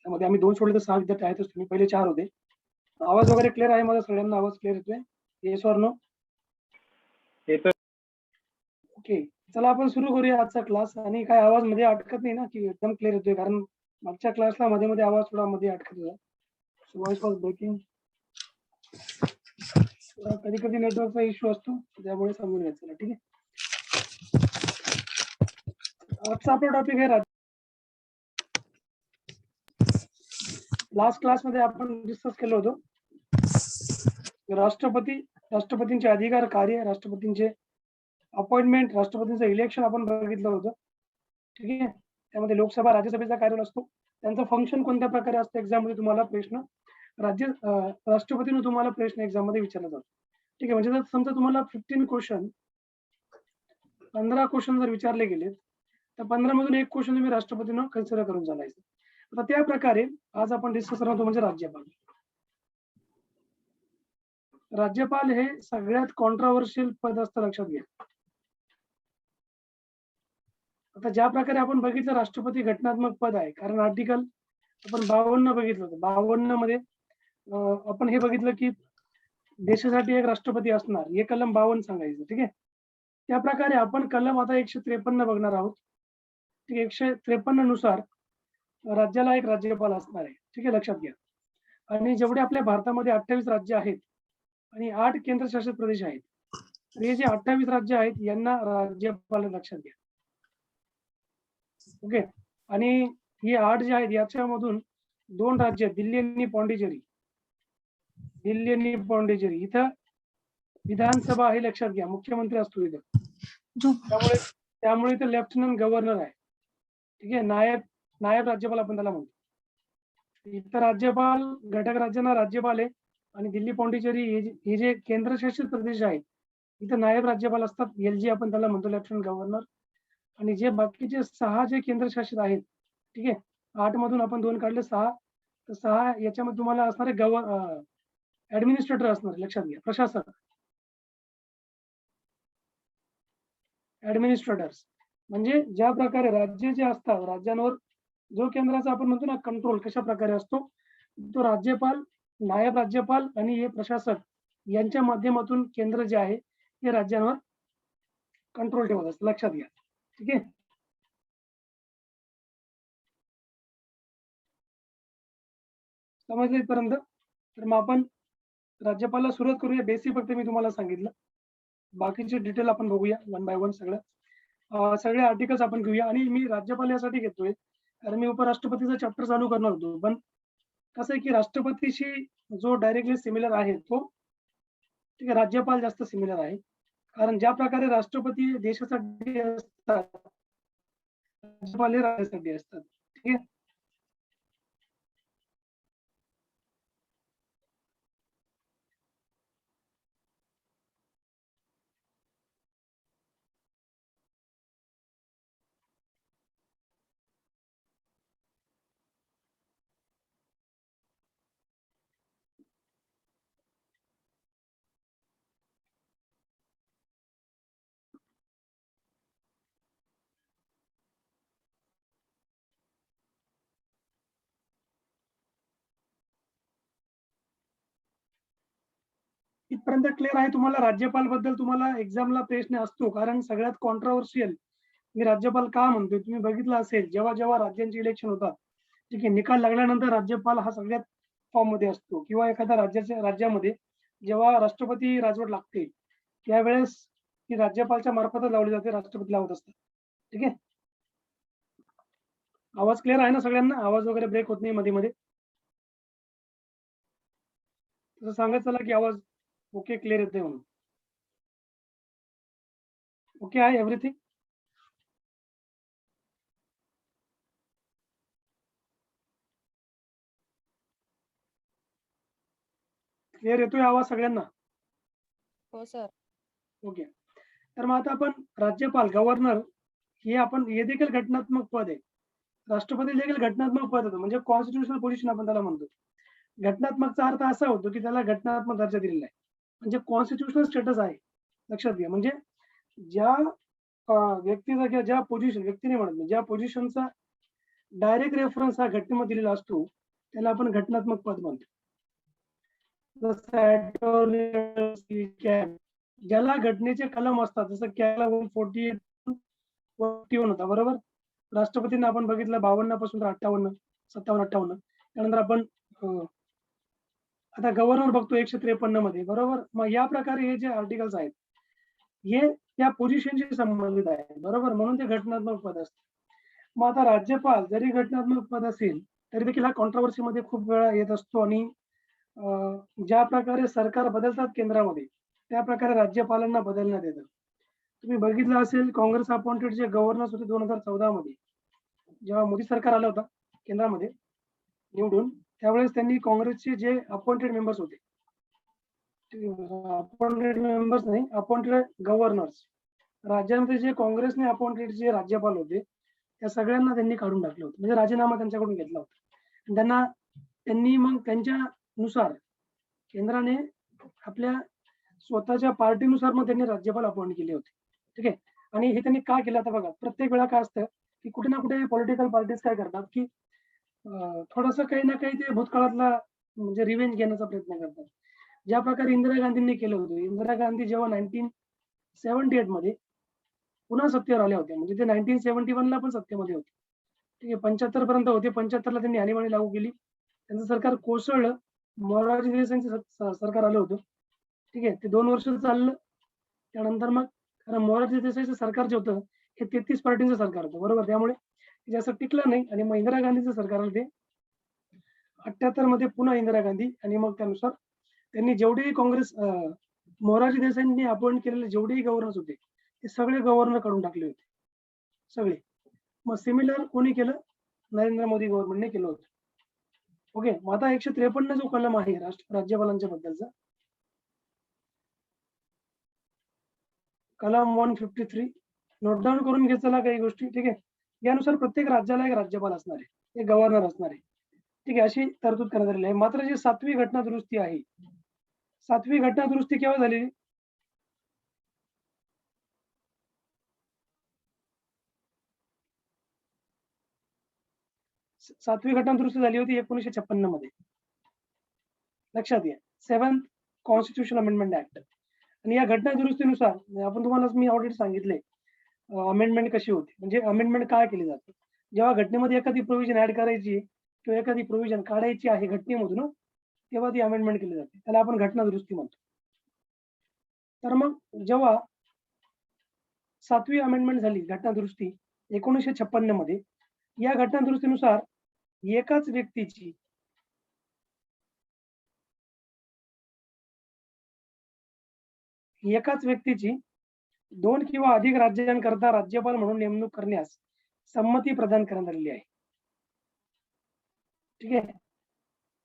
त्यामध्ये आम्ही 2 सोडले तर 6 विद्यार्थी आहेतच, तुम्ही पहिले 4 होते. आवाज वगैरे क्लिअर आहे माझा? सगळ्यांना आवाज क्लिअर येतोय? Yes or no? येतोय. ओके, चला आपण सुरू करूया आजचा क्लास. आणि काय आवाज मध्ये अटकत नाही ना, की एकदम क्लिअर येतोय? कारण मागच्या क्लासला मध्ये मध्ये आवाज थोडा मध्ये अटकत होता, व्हॉइस वॉज ब्रेकिंग. कधी कधी नेटवर्कचा इश्यू असतो, त्यामुळे समजून घ्यायचं. ठीक आहे, आजचा आपला टॉपिक आहे लास्ट क्लासमध्ये आपण डिस्कस केलं होतं राष्ट्रपतींचे अधिकार, कार्य, राष्ट्रपतींचे अपॉइंटमेंट, राष्ट्रपतींचं इलेक्शन आपण बघितलं होतं. ठीक आहे, त्यामध्ये लोकसभा राज्यसभेचा कार्यकाल असतो, त्यांचं फंक्शन कोणत्या प्रकारे असतं. एक्झाम मध्ये तुम्हाला प्रश्न राष्ट्रपतीने तुम्हाला प्रश्न एक्झाम मध्ये विचारला जातो. ठीक आहे, म्हणजे जर समजा तुम्हाला 15 क्वेश्चन 15 क्वेश्चन जर विचारले गेले तर 15 मधून एक क्वेश्चन तुम्ही राष्ट्रपतींना कन्सिडर करून चालायचं. आता त्या प्रकारे आज आपण डिस्कस करणार आहोत म्हणजे राज्यपाल. राज्यपाल हे सगळ्यात कॉन्ट्रोवर्शियल पद असतं, लक्षात घ्या. आता ज्या प्रकारे आपण बघितलं राष्ट्रपती घटनात्मक पद आहे, कारण आर्टिकल आपण 52 बघितलं होतं. 52 मध्ये आपण हे बघितलं की देशासाठी एक राष्ट्रपती असणार, हे कलम 52 सांगायचं. ठीक आहे, त्या प्रकारे आपण कलम आता 153 बघणार आहोत. ठीक आहे, 153 नुसार राज्याला एक राज्यपाल असणार आहे. ठीक आहे, लक्षात घ्या. आणि जेवढे आपल्या भारतामध्ये 28 राज्य आहेत आणि 8 केंद्रशासित प्रदेश आहेत, तर हे जे 28 राज्य आहेत यांना राज्यपाल, लक्षात घ्या. ओके, आणि ही 8 जे आहेत याच्यामधून 2 राज्य, दिल्ली आणि पॉंडिचेरी, इथं विधानसभा आहे, लक्षात घ्या. मुख्यमंत्री असतो इथं, त्यामुळे इथं लेफ्टनंट गव्हर्नर आहे. ठीक आहे, नायब राज्यपाल आपण त्याला म्हणतो. इथं राज्यपाल, घटक राज्यांना राज्यपाल आहे. आणि दिल्ली पॉंडिचेरी हे जे केंद्रशासित प्रदेश आहेत इथं नायब राज्यपाल असतात, LG आपण त्याला म्हणतो, लेफ्टनंट गव्हर्नर. आणि जे बाकीचे 6 जे केंद्रशासित आहेत, ठीक आहे, 8 मधून आपण 2 काढले, 6, तर 6 याच्यामध्ये तुम्हाला असणारे ऍडमिनिस्ट्रेटर असणार, लक्षात घ्या, प्रशासक, ऍडमिनिस्ट्रेटर्स. म्हणजे ज्या प्रकारे राज्य जे असतात, राज्यांवर जो केंद्राचा आपण म्हणतो ना कंट्रोल कशा प्रकारे असतो, तो राज्यपाल, नायब राज्यपाल आणि हे प्रशासक यांच्या माध्यमातून केंद्र जे आहे हे राज्यांवर कंट्रोल ठेवत असतं, लक्षात घ्या. ठीक आहे, समजलं इथपर्यंत? तर मग आपण राज्यपालला सुरुवात करूया. बेसिक फक्त मी तुम्हाला सांगितलं, बाकीचे डिटेल आपण बघूया वन बाय वन. सगळे आर्टिकल्स आपण घेऊया. आणि मी राज्यपाल यासाठी घेतोय कारण मी उपराष्ट्रपतीचा चॅप्टर चालू करणार होतो, पण कसं आहे की राष्ट्रपतीशी जो डायरेक्टली सिमिलर आहे तो, ठीक आहे, राज्यपाल जास्त सिमिलर आहे. कारण ज्या प्रकारे राष्ट्रपती देशासाठी असतात, राज्यपाल हे राज्यासाठी असतात. ठीक आहे, इथपर्यंत क्लिअर आहे तुम्हाला? राज्यपाल बद्दल तुम्हाला एक्झामला प्रश्न असतो, कारण सगळ्यात कॉन्ट्रोवर्शियल मी राज्यपाल का म्हणतोय, तुम्ही बघितलं असेल जेव्हा जेव्हा राज्यांचे इलेक्शन होतात, ठीक आहे, निकाल लागल्यानंतर राज्यपाल हा सगळ्यात फॉर्म मध्ये असतो. किंवा एखाद्या राज्यामध्ये जेव्हा राष्ट्रपती राजवट लागते त्यावेळेस ती राज्यपालच्या मार्फतच लावली जाते, राष्ट्रपती लावत असतात. ठीक आहे, आवाज क्लिअर आहे ना सगळ्यांना? आवाज वगैरे ब्रेक होत नाही मध्ये मध्ये? तसं सांगत चला की आवाज ओके क्लिअर येते म्हणून. ओके आहे एव्हरीथिंग? क्लिअर येतोय आवाज सगळ्यांना? हो सर. ओके, तर मग आता आपण राज्यपाल, गव्हर्नर, हे देखील घटनात्मक पद आहे. राष्ट्रपती देखील घटनात्मक पद होतं, म्हणजे कॉन्स्टिट्युशनल पोझिशन आपण त्याला म्हणतो. घटनात्मकचा अर्थ असा होतो की त्याला घटनात्मक दर्जा दिलेला आहे, म्हणजे कॉन्स्टिट्युशनल स्टेटस आहे, लक्षात घ्या. म्हणजे ज्या व्यक्तीचा किंवा ज्या पोझिशन, व्यक्तीने म्हणत नाही, ज्या पोझिशनचा डायरेक्ट रेफरन्स हा घटनेमध्ये दिलेला असतो त्याला आपण घटनात्मक पद म्हणतो. जसं attorney कॅग, ज्याला घटनेचे कलम असतात जसं कॅग 148 41 होता बरोबर. राष्ट्रपतींना आपण बघितलं 52 पासून तर 58 57 58. त्यानंतर आपण आता गव्हर्नर बघतो 153 मध्ये बरोबर. मग या प्रकारे हे जे आर्टिकल्स आहेत हे त्या पोझिशनशी संबंधित आहे बरोबर, म्हणून ते घटनात्मक पद असते. मग आता राज्यपाल जरी घटनात्मक पद असेल तरी देखील हा कॉन्ट्रोवर्सी मध्ये खूप वेळा येत असतो आणि ज्या प्रकारे सरकार बदलतात केंद्रामध्ये त्या प्रकारे राज्यपालांना बदलण्यात येतं. तुम्ही बघितलं असेल काँग्रेस अपॉइंटेड जे गव्हर्नर्स होते 2014 मध्ये जेव्हा मोदी सरकार आलं होतं केंद्रामध्ये निवडून, त्यावेळेस त्यांनी काँग्रेसचे जे अपॉइंटेड मेंबर्स होते, अपॉइंटेड मेंबर्स नाही, अपॉइंटेड गव्हर्नर्स, राज्यामध्ये जे काँग्रेसने अपॉइंटेड जे राज्यपाल होते त्या सगळ्यांना त्यांनी काढून टाकलं होतं, म्हणजे राजीनामा त्यांच्याकडून घेतला होता. त्यांनी मग त्यांच्यानुसार केंद्राने आपल्या स्वतःच्या पार्टीनुसार मग त्यांनी राज्यपाल अपॉइंट केले होते. ठीक आहे. आणि हे त्यांनी का केलं आता बघा, प्रत्येक वेळा काय असतं की कुठे ना कुठे पॉलिटिकल पार्टीज काय करतात की थोडंसं काही ना काही ते भूतकाळातला म्हणजे रिव्हेंज घेण्याचा प्रयत्न करतात. ज्या प्रकारे इंदिरा गांधींनी केलं होतं. इंदिरा गांधी जेव्हा 1978 मध्ये पुन्हा सत्तेवर आल्या होत्या, म्हणजे ते 1971 ला पण सत्तेमध्ये होते. ठीक आहे. 75 पर्यंत होते. 75 ला त्यांनी आणीबाणी लागू केली. त्यांचं सरकार कोसळलं. मोरारजी देसाईंचं सरकार आलं होतं. ठीक आहे. ते 2 वर्ष चाललं. त्यानंतर मग कारण मोरारजी देसाईचं सरकार जे होतं हे 33 पार्टीचं सरकार होतं बरोबर. त्यामुळे ते जास्त टिकलं नाही आणि मग इंदिरा गांधीचं सरकार आलं ते 78 मध्ये पुन्हा इंदिरा गांधी आणि मग त्यानुसार त्यांनी जेवढेही काँग्रेस मोरारजी देसाईंनी अपॉइंट केलेले जेवढेही गव्हर्नर्स होते ते सगळे गव्हर्नर काढून टाकले होते सगळे. मग सिमिलर कोणी केलं? नरेंद्र मोदी गव्हर्नमेंटने केलं होतं. ओके. मग आता 153 जो कलम आहे राज्यपालांच्या बद्दलचा, कलम 153 नोट डाऊन करून घे चला काही गोष्टी. ठीक आहे. यानुसार प्रत्येक राज्याला एक राज्यपाल असणार आहे, एक गव्हर्नर असणार आहे. ठीक आहे. अशी तरतूद करण्यात आलेली आहे. मात्र जी 7वी घटना दुरुस्ती आहे, 7वी घटना दुरुस्ती केव्हा झालेली? 7वी घटना दुरुस्ती झाली होती 1956 मध्ये. लक्षात घ्या. 7th constitution amendment act. आणि या घटना दुरुस्तीनुसार आपण तुम्हाला मी ऑलरेडी सांगितले अमेंडमेंट कशी होती, म्हणजे अमेंडमेंट काय केली जाते. जेव्हा घटनेमध्ये एखादी प्रोव्हिजन ऍड करायची किंवा एखादी प्रोव्हिजन काढायची आहे घटनेमधून तेव्हा ती अमेंडमेंट केली जाते. त्याला आपण घटना दुरुस्ती म्हणतो. तर मग जेव्हा 7वी अमेंडमेंट झाली घटना दुरुस्ती 1956 मध्ये, या घटना दुरुस्तीनुसार एकाच व्यक्तीची दोन किंवा अधिक राज्यांकरता राज्यपाल म्हणून नेमणूक करण्यास संमती प्रदान करण्यात आलेली आहे. ठीक आहे.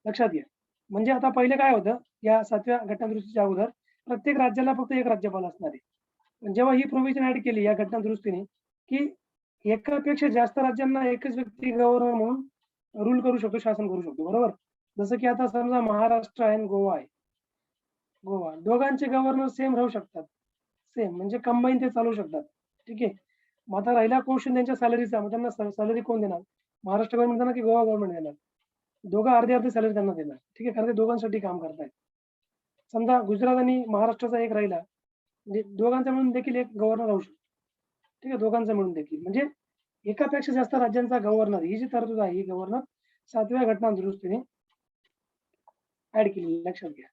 लक्षात घ्या. म्हणजे आता पहिले काय होतं, या 7व्या घटना दुरुस्तीच्या अगोदर प्रत्येक राज्याला फक्त एक राज्यपाल असणार आहे. पण जेव्हा ही प्रोव्हिजन ऍड केली या घटना दुरुस्तीने की एकापेक्षा जास्त राज्यांना एकच व्यक्ती गव्हर्नर म्हणून रूल करू शकतो, शासन करू शकतो बरोबर. जसं की आता समजा महाराष्ट्र आहे आणि गोवा आहे. गोवा दोघांचे गव्हर्नर सेम राहू शकतात, सेम म्हणजे कंबाईन ते चालू शकतात. ठीक आहे. मग आता राहिला क्वेश्चन त्यांच्या सॅलरीचा, मग त्यांना सॅलरी कोण देणार? महाराष्ट्र गव्हर्नमेंट देणार की गोवा गव्हर्नमेंट देणार? दोघं अर्धी अर्धी सॅलरी त्यांना देणार. ठीक आहे. कारण ते दोघांसाठी काम करतायत. समजा गुजरात आणि महाराष्ट्राचा एक राहिला म्हणजे दोघांचा मिळून देखील एक गव्हर्नर राहू शकतो. ठीक आहे. दोघांचा मिळून देखील म्हणजे एकापेक्षा जास्त राज्यांचा गव्हर्नर, ही जी तरतूद आहे ही गव्हर्नर 7व्या घटना दुरुस्तीने ऍड केली. लक्षात घ्या.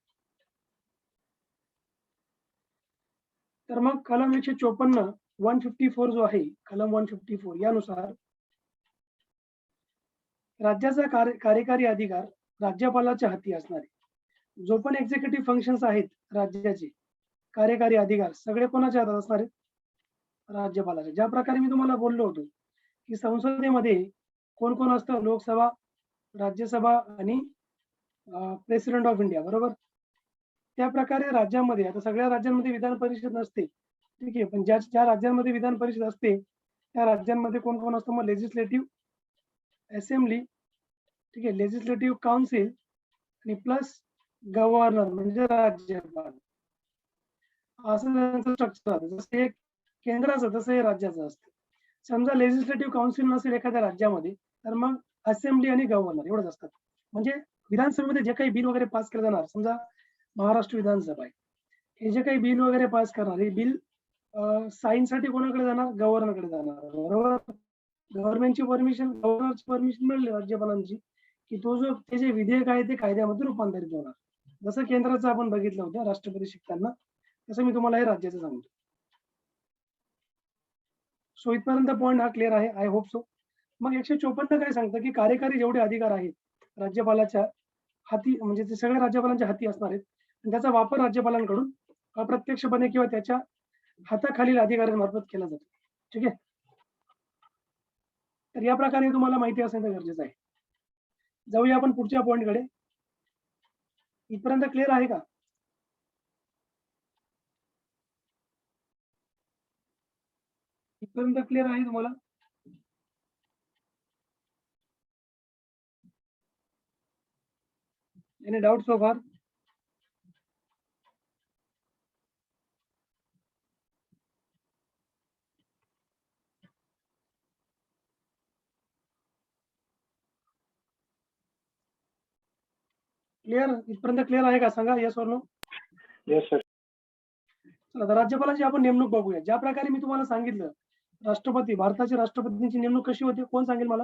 तर मग कलम 154 154 जो आहे, कलम 154 यानुसार राज्याचा कार्यकारी अधिकार राज्यपालाच्या हाती असणार आहे. जो पण एक्झिक्युटिव्ह फंक्शन्स आहेत राज्याचे कार्यकारी अधिकार सगळे कोणाच्या हातात असणार आहेत? राज्यपालाच्या. ज्या प्रकारे मी तुम्हाला बोललो होतो की संसदेमध्ये कोण कोण असतं? लोकसभा, राज्यसभा आणि प्रेसिडेंट ऑफ इंडिया बरोबर. त्या प्रकारे राज्यामध्ये आता सगळ्या राज्यांमध्ये विधान परिषद नसते. ठीक आहे. पण ज्या ज्या राज्यांमध्ये विधान परिषद असते त्या राज्यांमध्ये कोण कोण असतं? मग लेजिस्लेटिव्ह असेंब्ली, ठीक आहे, लेजिस्लेटिव्ह काउन्सिल आणि प्लस गव्हर्नर म्हणजे राज्यपाल, असं त्यांचं स्ट्रक्चर आहे. जसं एक केंद्राचं तसं हे राज्याचं असतं. समजा लेजिस्लेटिव्ह काउन्सिल नसेल एखाद्या राज्यामध्ये, तर मग असेंब्ली आणि गव्हर्नर एवढंच असतात. म्हणजे विधानसभेमध्ये जे काही बिल वगैरे पास केलं जाणार, समजा महाराष्ट्र विधानसभा आहे. हे जे काही बिल वगैरे पास करणार, हे बिल साइनसाठी कोणाकडे जाणार? गव्हर्नरकडे जाणार. बरोबर? गव्हर्नरची परमिशन मिळाली राज्यपालांची, की ते जे विधेयक आहे ते कायद्यामध्ये रूपांतरित होणार. जसं केंद्राचं आपण बघितलं होतं राष्ट्रपती शिकताना, तसं मी तुम्हाला हे राज्याचं सांगतो. सो इथपर्यंत पॉइंट हा क्लिअर आहे. I hope so. मग 154 काय सांगतं, की कार्यकारी जेवढे अधिकार आहेत राज्यपालाच्या हाती, म्हणजे ते सगळ्या राज्यपालांच्या हाती असणार आहेत आणि त्याचा वापर राज्यपालांकडून अप्रत्यक्षपणे किंवा त्याच्या हाताखालील अधिकाऱ्यांमार्फत केला जातो. ठीक आहे. तर या प्रकारे तुम्हाला माहिती असणं गरजेचं आहे. जाऊया आपण पुढच्या पॉइंटकडे. इथपर्यंत क्लिअर आहे का? इथपर्यंत क्लिअर आहे तुम्हाला? Any doubt so far? Clear? इथपर्यंत क्लिअर आहे का? सांगा yes or no. Yes sir. चला, तर राज्यपालाची आपण नेमणूक बघूया. ज्या प्रकारे मी तुम्हाला सांगितलं, राष्ट्रपती, भारताच्या राष्ट्रपतींची नेमणूक कशी होते? कोण सांगेल मला?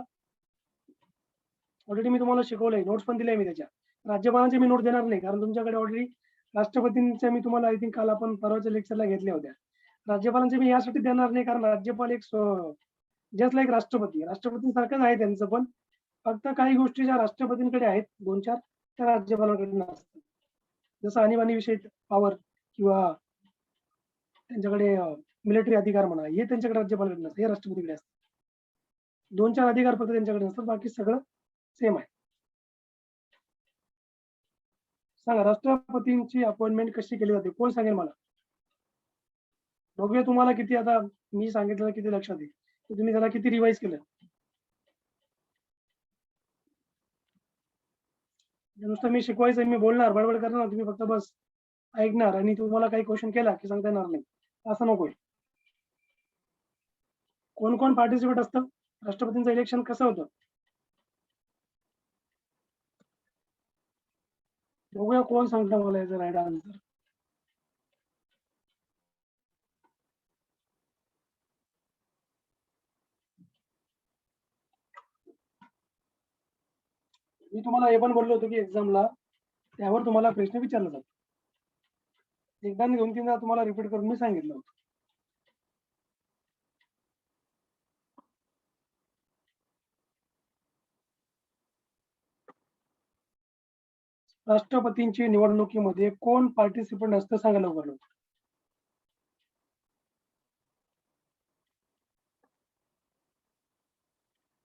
ऑलरेडी मी तुम्हाला शिकवलंय, नोट्स पण दिल्या मी त्याच्या. राज्यपालांचे मी नोट देणार नाही, कारण तुमच्याकडे ऑलरेडी राष्ट्रपतींच्या मी तुम्हाला आय थिंक काल आपण परवाच्या लेक्चरला घेतल्या होत्या. राज्यपालांचे मी यासाठी देणार नाही, कारण राज्यपाल एक जस्ट लाईक राष्ट्रपतींसारखंच आहे त्यांचं पण. फक्त काही गोष्टी ज्या राष्ट्रपतींकडे आहेत 2-4, त्या राज्यपालांकडे नसतात. जसं आणीबाणी विषयी पॉवर किंवा त्यांच्याकडे मिलिटरी अधिकार म्हणा, हे त्यांच्याकडे राज्यपालाकडे नसतं, हे राष्ट्रपतीकडे असतं. 2-4 अधिकार फक्त त्यांच्याकडे नसतात, बाकी सगळं सेम आहे. सांगा, राष्ट्रपतींची अपॉइंटमेंट कशी केली जाते? कोण सांगेल मला? बघूया तुम्हाला किती आता मी सांगितलं किती लक्षात येईल, की तुम्ही त्याला किती रिवाइज केलं. नुसतं मी शिकवायचं, मी बोलणार, बडबड करणार, तुम्ही फक्त बस ऐकणार आणि तुम्हाला काही क्वेश्चन केला की सांगता येणार नाही, असं नकोय. कोण कोण पार्टिसिपेट असतं? राष्ट्रपतींचं इलेक्शन कसं होतं? बघूया कोण सांगतं मला याचं राईट आन्सर. मी तुम्हाला हे पण बोललो होतो की एक्झामला त्यावर तुम्हाला प्रश्न विचारला जातो. एकदा 2-3दा तुम्हाला रिपीट करून मी सांगितलं होतं. राष्ट्रपतींची निवडणुकीमध्ये कोण पार्टिसिपंट असतं? सांगा लवकर लवकर.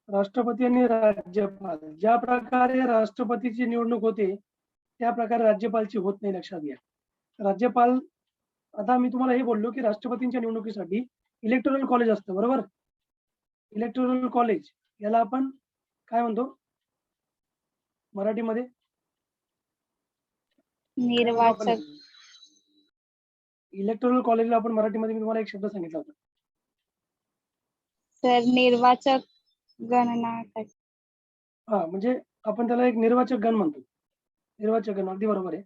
राष्ट्रपती आणि राज्यपाल. ज्या प्रकारे राष्ट्रपतीची निवडणूक होते त्या प्रकारे राज्यपालची होत नाही, लक्षात घ्या. राज्यपाल, आता मी तुम्हाला हे बोललो की राष्ट्रपतींच्या निवडणुकीसाठी इलेक्टोरल कॉलेज असतं, बरोबर? इलेक्टोरल कॉलेज याला आपण काय म्हणतो मराठीमध्ये? निर्वाचक. इलेक्टोरल कॉलेजला आपण मराठीमध्ये मी तुम्हाला एक शब्द सांगितला होता. सर निर्वाचक गणना. हा, म्हणजे आपण त्याला एक निर्वाचक गण म्हणतो. निर्वाचक गण, अगदी बरोबर आहे.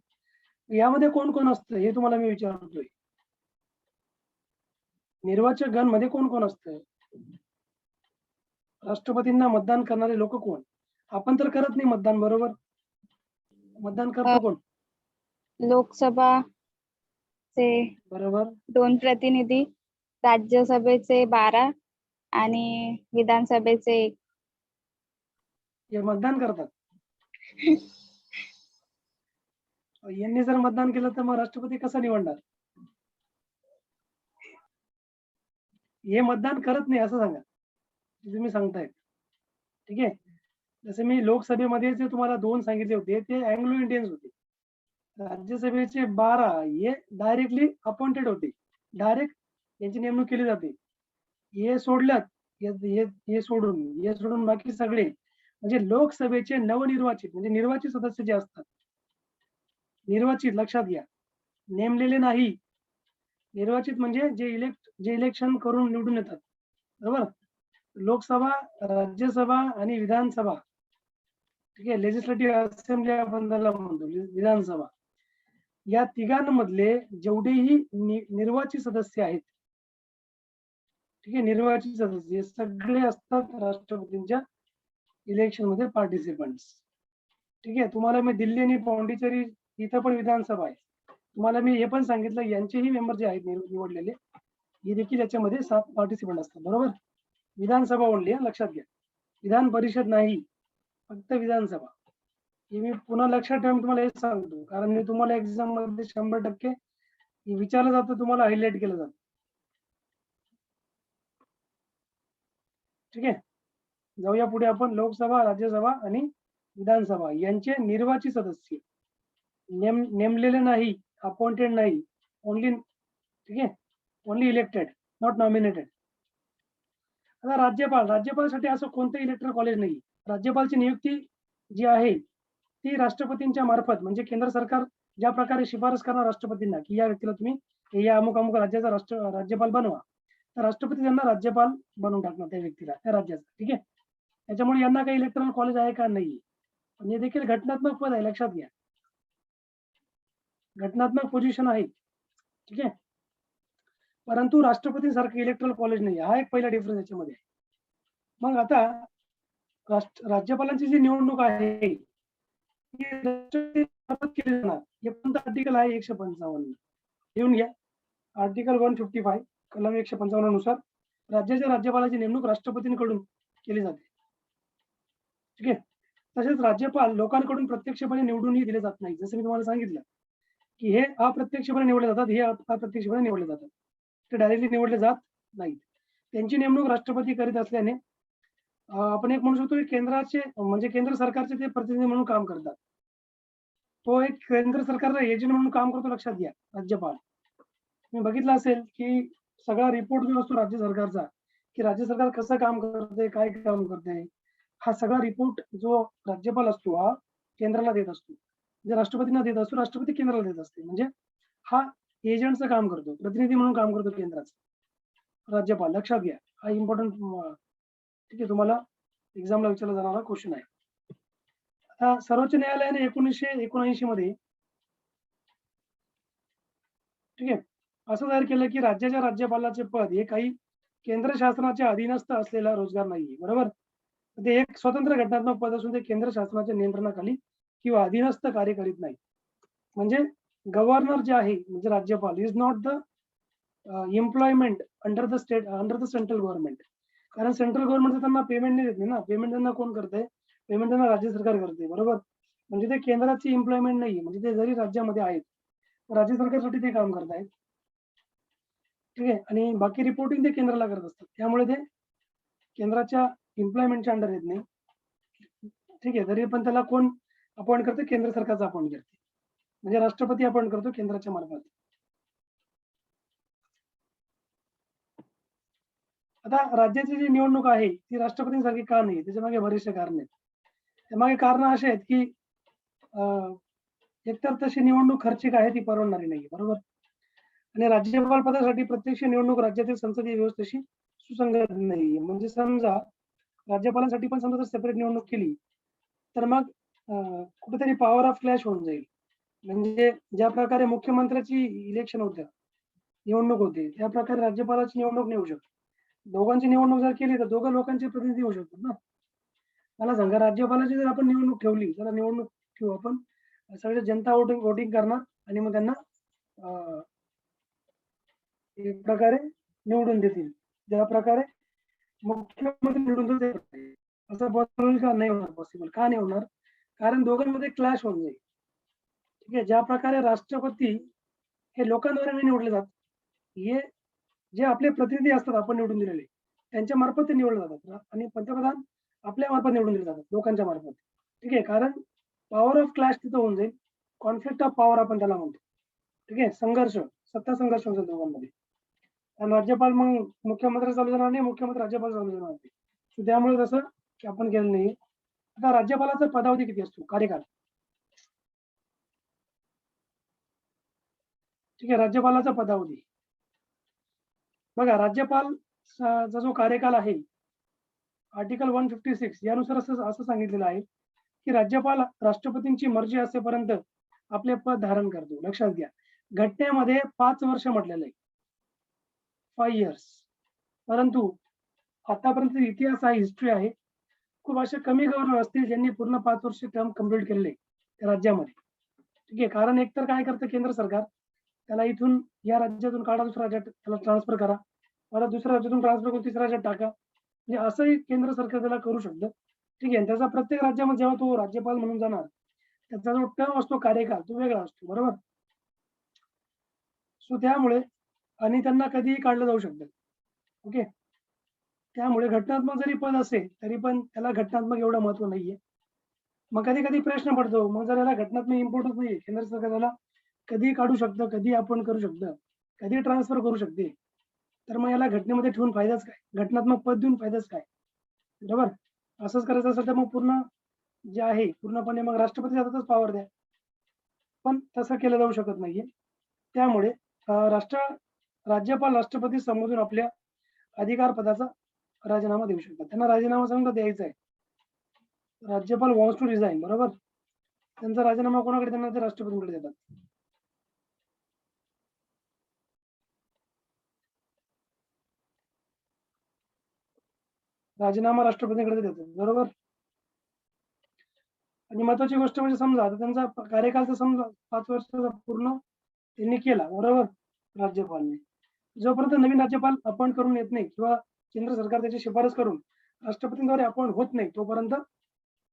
यामध्ये कोण कोण असतं हे तुम्हाला मी विचारतोय. निर्वाचक गण मध्ये कोण कोण असतं? राष्ट्रपतींना मतदान करणारे लोक कोण? आपण तर करत नाही मतदान, बरोबर? मतदान करतो कोण? लोकसभा चे बरोबर. 2 प्रतिनिधी, राज्यसभेचे 12 आणि विधानसभेचे 1. हे मतदान करतात. यांनी जर मतदान केलं तर मग राष्ट्रपती कसा निवडणार? हे मतदान करत नाही असं सांगा, तुम्ही सांगताय. ठीक आहे. जसे मी लोकसभेमध्ये जे तुम्हाला 2 सांगितले होते ते अँग्लो इंडियन्स होते. राज्यसभेचे 12 हे डायरेक्टली अपॉइंटेड होते. डायरेक्ट यांची नेमणूक केली जाते. हे सोडून बाकी सगळे म्हणजे लोकसभेचे नवनिर्वाचित, म्हणजे निर्वाचित सदस्य जे असतात, निर्वाचित लक्षात घ्या, नेमलेले नाही. निर्वाचित म्हणजे जे इलेक्शन करून निवडून येतात, बरोबर? लोकसभा, राज्यसभा आणि विधानसभा, ठीक आहे, लेजिस्लेटिव्ह असेंब्ली आपण त्याला म्हणतो, विधानसभा, या तिघांमधले जेवढेही निर्वाचित सदस्य आहेत, ठीक आहे, निर्वाचित सदस्य हे सगळे असतात राष्ट्रपतींच्या इलेक्शन मध्ये पार्टिसिपंट्स. ठीक आहे, तुम्हाला मी दिल्ली आणि पॉंडिचेरी इथं पण विधानसभा आहे, तुम्हाला मी हे पण सांगितलं यांचेही मेंबर जे आहेत निवडलेले, हे देखील याच्यामध्ये पार्टिसिपंट असतात, बरोबर. विधानसभा ओनली, लक्षात घ्या, विधान परिषद नाही, फक्त विधानसभा. हे मी पुन्हा लक्षात ठेवून तुम्हाला हे सांगतो, कारण मी तुम्हाला एक्झाम मध्ये 100% विचारलं जातं, तुम्हाला हायलाइट केलं जातं. ठीक आहे, जाऊया पुढे आपण. लोकसभा, राज्यसभा आणि विधानसभा यांचे निर्वाचित सदस्य, नेमलेले नाही, अपॉइंटेड नाही, ओनली, ठीक आहे, ओनली इलेक्टेड, नॉट नॉमिनेटेड. आता राज्यपालसाठी असं कोणतं इलेक्टोरल कॉलेज नाही. राज्यपालची नियुक्ती जी आहे ती राष्ट्रपतींच्या मार्फत, म्हणजे केंद्र सरकार ज्या प्रकारे शिफारस करणार राष्ट्रपतींना की या व्यक्तीला तुम्ही या अमुक अमुक राज्याचा राज्यपाल बनवा, तर राष्ट्रपती त्यांना राज्यपाल बनवून टाकणार त्या व्यक्तीला, त्या राज्याचा. ठीक आहे, त्याच्यामुळे यांना काही इलेक्टोरल कॉलेज आहे का? नाही. पण हे देखील घटनात्मक पद आहे, लक्षात घ्या, घटनात्मक पोझिशन आहे. ठीक आहे, परंतु राष्ट्रपतींसारखं इलेक्टोरल कॉलेज नाही. हा एक पहिला डिफरन्स याच्यामध्ये आहे. मग आता राज्यपालांची जी निवडणूक आहे ती राष्ट्रपती केली जाणार. हे कोणतं आर्टिकल आहे? 155. लिहून घ्या, आर्टिकल 155 कलम 155 नुसार राज्याच्या राज्यपालाची नेमणूक राष्ट्रपतींकडून केली जाते. ठीक आहे, तसेच राज्यपाल लोकांकडून प्रत्यक्षपणे निवडूनही दिले जात नाही. जसं मी तुम्हाला सांगितलं की हे अप्रत्यक्षपणे निवडले जातात, हे अप्रत्यक्षपणे निवडले जातात, ते डायरेक्टली निवडले जात नाहीत. त्यांची नेमणूक राष्ट्रपती करीत असल्याने आपण एक म्हणू शकतो की केंद्राचे, म्हणजे केंद्र सरकारचे ते प्रतिनिधी म्हणून काम करतात. तो एक केंद्र सरकारचा एजंट म्हणून काम करतो, लक्षात घ्या, राज्यपाल. तुम्ही बघितलं असेल की सगळा रिपोर्ट जो असतो राज्य सरकारचा, की राज्य सरकार कसं काम करते, काय काम करते, हा सगळा रिपोर्ट जो राज्यपाल असतो हा केंद्राला देत असतो, म्हणजे राष्ट्रपतींना देत असतो, राष्ट्रपती केंद्राला देत असते. म्हणजे हा एजंटचं काम करतो, प्रतिनिधी म्हणून काम करतो केंद्राचं राज्यपाल, लक्षात घ्या. हा इम्पॉर्टंट, ठीक आहे, तुम्हाला एक्झामला विचारला जाणारा क्वेश्चन आहे. आता सर्वोच्च न्यायालयाने 1979 मध्ये, ठीक आहे, असं जाहीर केलं की राज्याच्या राज्यपालाचे पद हे काही केंद्र शासनाच्या अधीनस्थ असलेला रोजगार नाहीये, बरोबर. ते एक स्वतंत्र घटनात्मक पद असून ते केंद्र शासनाच्या नियंत्रणाखाली किंवा अधीनस्थ कार्य करीत नाही. म्हणजे गव्हर्नर जे आहे, म्हणजे राज्यपाल, is not the employment under the central government. कारण सेंट्रल गव्हर्नमेंट त्यांना पेमेंट नाही देत ना, पेमेंट त्यांना कोण करते? पेमेंट त्यांना राज्य सरकार करते, बरोबर. म्हणजे ते केंद्राची एम्प्लॉयमेंट नाही, म्हणजे ते जरी राज्यामध्ये आहेत, राज्य सरकारसाठी ते काम करतायत. ठीक आहे, आणि बाकी रिपोर्टिंग ते केंद्राला करत असतात, त्यामुळे ते केंद्राच्या एम्प्लॉयमेंटच्या अंडर येत नाही. ठीक आहे, तरी पण त्याला कोण अपॉइंट करते? केंद्र सरकारचा अपॉइंट करते, म्हणजे राष्ट्रपती अपॉइंट करतो केंद्राच्या मार्फत. आता राज्याची जी निवडणूक आहे ती राष्ट्रपतींसारखी का नाही? त्याच्या मागे बरेचसे कारण आहेत. त्यामागे कारण असे आहेत की एकतर तशी निवडणूक खर्चिक आहे, ती परवडणारी नाही, बरोबर. आणि राज्यपाल पदासाठी प्रत्यक्ष निवडणूक राज्यातील संसदीय व्यवस्थेशी सुसंगत नाही. म्हणजे समजा राज्यपालांसाठी पण समजा जर सेपरेट निवडणूक केली तर मग कुठेतरी पॉवर ऑफ क्लॅश होऊन जाईल. म्हणजे ज्या प्रकारे मुख्यमंत्र्याची इलेक्शन होतं, निवडणूक होते, त्या प्रकारे राज्यपालाची निवडणूक नाही होऊ शकत. दोघांची निवडणूक जर केली तर दोघं लोकांचे प्रतिनिधी होऊ शकतात ना. मला सांगा, राज्यपालाची जर आपण निवडणूक ठेवली, त्याला निवडणूक ठेवू आपण, सगळे जनता वोटिंग करणार आणि मग त्यांना एक प्रकारे निवडून देतील, ज्या प्रकारे मुख्यमंत्री निवडून देतील. असं पॉसिबल का? नाही होणार पॉसिबल. का नाही होणार? कारण दोघांमध्ये क्लॅश होऊन जाईल. ठीक आहे, ज्या प्रकारे राष्ट्रपती हे लोकांद्वारे नाही निवडले जात, हे जे आपले प्रतिनिधी असतात आपण निवडून दिलेले, त्यांच्या मार्फत ते निवडले जातात, आणि पंतप्रधान आपल्या मार्फत निवडून दिले जातात, लोकांच्या मार्फत. ठीक आहे, कारण पॉवर ऑफ क्लॅश तिथं होऊन जाईल, कॉन्फ्लिक्ट ऑफ पॉवर आपण त्याला म्हणतो. ठीक आहे, संघर्ष, सत्ता संघर्ष होतो दोघांमध्ये. आणि राज्यपाल मग मुख्यमंत्री चालू जाणार नाही, मुख्यमंत्री राज्यपाल चालू जाणार नाही. त्यामुळे तसं की आपण केलं नाही. आता राज्यपालाचा पदावधी किती असतो? कार्यकाल. ठीक आहे, राज्यपालाचा पदावधी बघा, राज्यपाल चा जो कार्यकाल आहे आर्टिकल 156 यानुसार असं सांगितलेलं आहे की राज्यपाल राष्ट्रपतींची मर्जी असेपर्यंत आपले पद धारण करतो. लक्षात घ्या, घटनेमध्ये 5 वर्ष म्हटलेलं आहे, 5 इयर्स. परंतु आतापर्यंत इतिहास आहे, हिस्ट्री आहे, खूप असे कमी गव्हर्नर असतील ज्यांनी पूर्ण 5 वर्ष टर्म कंप्लीट केलेले त्या राज्यामध्ये. ठीक आहे, कारण एकतर काय करतं केंद्र सरकार, त्याला इथून या राज्यातून काढा, दुसऱ्या राज्यात त्याला ट्रान्सफर करा, परत दुसऱ्या राज्यातून ट्रान्सफर करून तिसऱ्या राज्यात टाका. म्हणजे असंही केंद्र सरकार त्याला करू शकतं. ठीक आहे, त्याचा प्रत्येक राज्यामध्ये जेव्हा तो राज्यपाल म्हणून जाणार, त्याचा जो टर्म असतो, कार्यकाळ, तो वेगळा असतो, बरोबर. सो त्यामुळे आणि त्यांना कधीही काढलं जाऊ शकतं. ओके, त्यामुळे घटनात्मक जरी पद असेल तरी पण त्याला घटनात्मक एवढं महत्व नाहीये. मग कधी कधी प्रश्न पडतो, मग जर याला घटनात्मक इम्पॉर्टन्स नाहीये, केंद्र सरकार याला कधी काढू शकतं, कधी आपण करू शकतं, कधी ट्रान्सफर करू शकते, तर मग याला घटनेमध्ये ठेवून फायदाच काय, घटनात्मक पद देऊन फायदाच काय, बरोबर. असंच करायचं असेल तर मग पूर्ण जे आहे पूर्णपणे मग राष्ट्रपती हातातच पॉवर द्या, पण तसं केलं जाऊ शकत नाहीये. त्यामुळे राज्यपाल राष्ट्रपती संबोधून आपल्या अधिकार पदाचा राजीनामा देऊ शकतात. त्यांना राजीनामा सांगता द्यायचा आहे. राज्यपाल वॉन्ट्स टू रिझाइन, बरोबर. त्यांचा राजीनामा कोणाकडे, त्यांना ते राष्ट्रपतींकडे देतात. राजीनामा राष्ट्रपतींकडे देतात, बरोबर. आणि महत्वाची गोष्ट म्हणजे समजा आता त्यांचा कार्यकाल समजा 5 वर्षाचा पूर्ण त्यांनी केला, बरोबर, राज्यपालने. जोपर्यंत नवीन राज्यपाल अपॉइंट करून येत नाही किंवा केंद्र सरकार त्याची शिफारस करून राष्ट्रपतींद्वारे अपॉइंट होत नाही, तोपर्यंत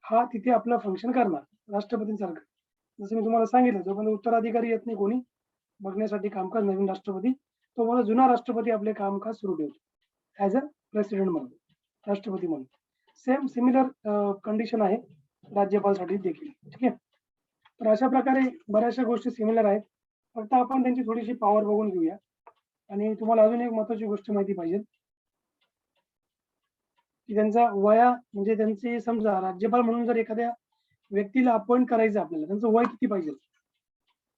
हा तिथे आपलं फंक्शन करणार राष्ट्रपतींसारखं. जसं मी तुम्हाला सांगितलं, जोपर्यंत उत्तराधिकारी येत नाही कोणी बघण्यासाठी कामकाज नवीन राष्ट्रपती, तोपर्यंत जुना राष्ट्रपती आपले कामकाज सुरू ठेवतो ऍज अ प्रेसिडेंट म्हणून, राष्ट्रपती म्हणून. सेम सिमिलर कंडिशन आहे राज्यपालसाठी देखील. ठीक आहे, तर अशा प्रकारे बऱ्याचशा गोष्टी सिमिलर आहेत, फक्त आपण त्यांची थोडीशी पॉवर बघून घेऊया. आणि तुम्हाला अजून एक महत्वाची गोष्ट माहिती पाहिजे की त्यांचा म्हणजे त्यांचे समजा राज्यपाल म्हणून जर एखाद्या व्यक्तीला अपॉइंट करायचं आपल्याला, त्यांचं वय किती पाहिजे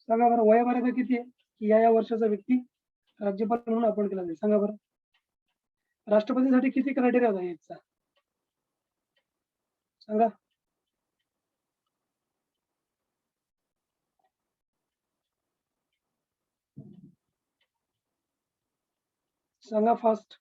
सांगा बरं. वयामर्यादा किती आहे की या वर्षाचा व्यक्ती राज्यपाल म्हणून अपॉइंट केला जाईल, सांगा बरं. राष्ट्रपतीसाठी किती क्रायटेरिया होता याचा, सांगा सांगा फास्ट.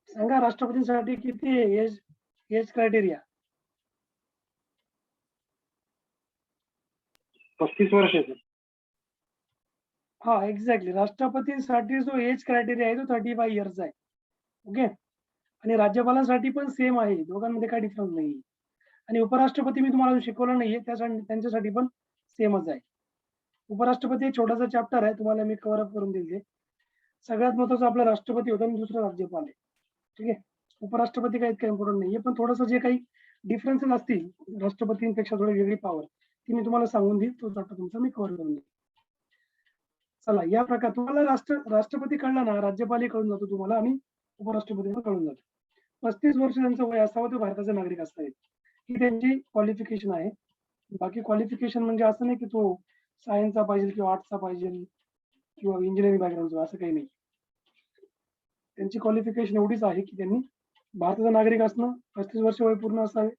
सांगा राष्ट्रपतींसाठी किती एज एज क्रायटेरिया. 35 वर्षाचे. हा, एक्झॅक्टली. राष्ट्रपतींसाठी जो एज क्रायटेरिया आहे तो 35 इयर्स आहे. ओके, आणि राज्यपालांसाठी पण सेम आहे, दोघांमध्ये काही डिफरन्स नाही. आणि उपराष्ट्रपती मी तुम्हाला शिकवलं नाहीये, त्यांच्यासाठी पण सेमच आहे. उपराष्ट्रपती एक छोटासा चॅप्टर आहे, तुम्हाला मी कव्हर अप करून देईल. सगळ्यात महत्वाचं आपला राष्ट्रपती होता आणि दुसरा राज्यपाल आहे. ठीक आहे, उपराष्ट्रपती काही इतका इम्पॉर्टंट नाहीये, पण थोडंसं जे काही डिफरन्सेस असतील राष्ट्रपतींपेक्षा थोडी वेगळी पॉवर, ती मी तुम्हाला सांगून देईल. तो चॅप्टर तुमचा मी कव्हर करून देईल. चला, या प्रकार तुम्हाला राष्ट्रपती कळला ना, राज्यपालही कळून जातो तुम्हाला आणि उपराष्ट्रपती कळून जातो. 35 वर्ष त्यांचं वय असावं, ते भारताचे नागरिक असतात, ही त्यांची क्वालिफिकेशन आहे. बाकी क्वालिफिकेशन म्हणजे असं नाही की तो सायन्सचा पाहिजे किंवा आर्ट्सचा पाहिजे किंवा इंजिनिअरिंग बॅकग्राऊंडचा, असं काही नाही. त्यांची क्वालिफिकेशन एवढीच आहे की त्यांनी भारताचा नागरिक असणं, 35 वर्ष वय पूर्ण असावे,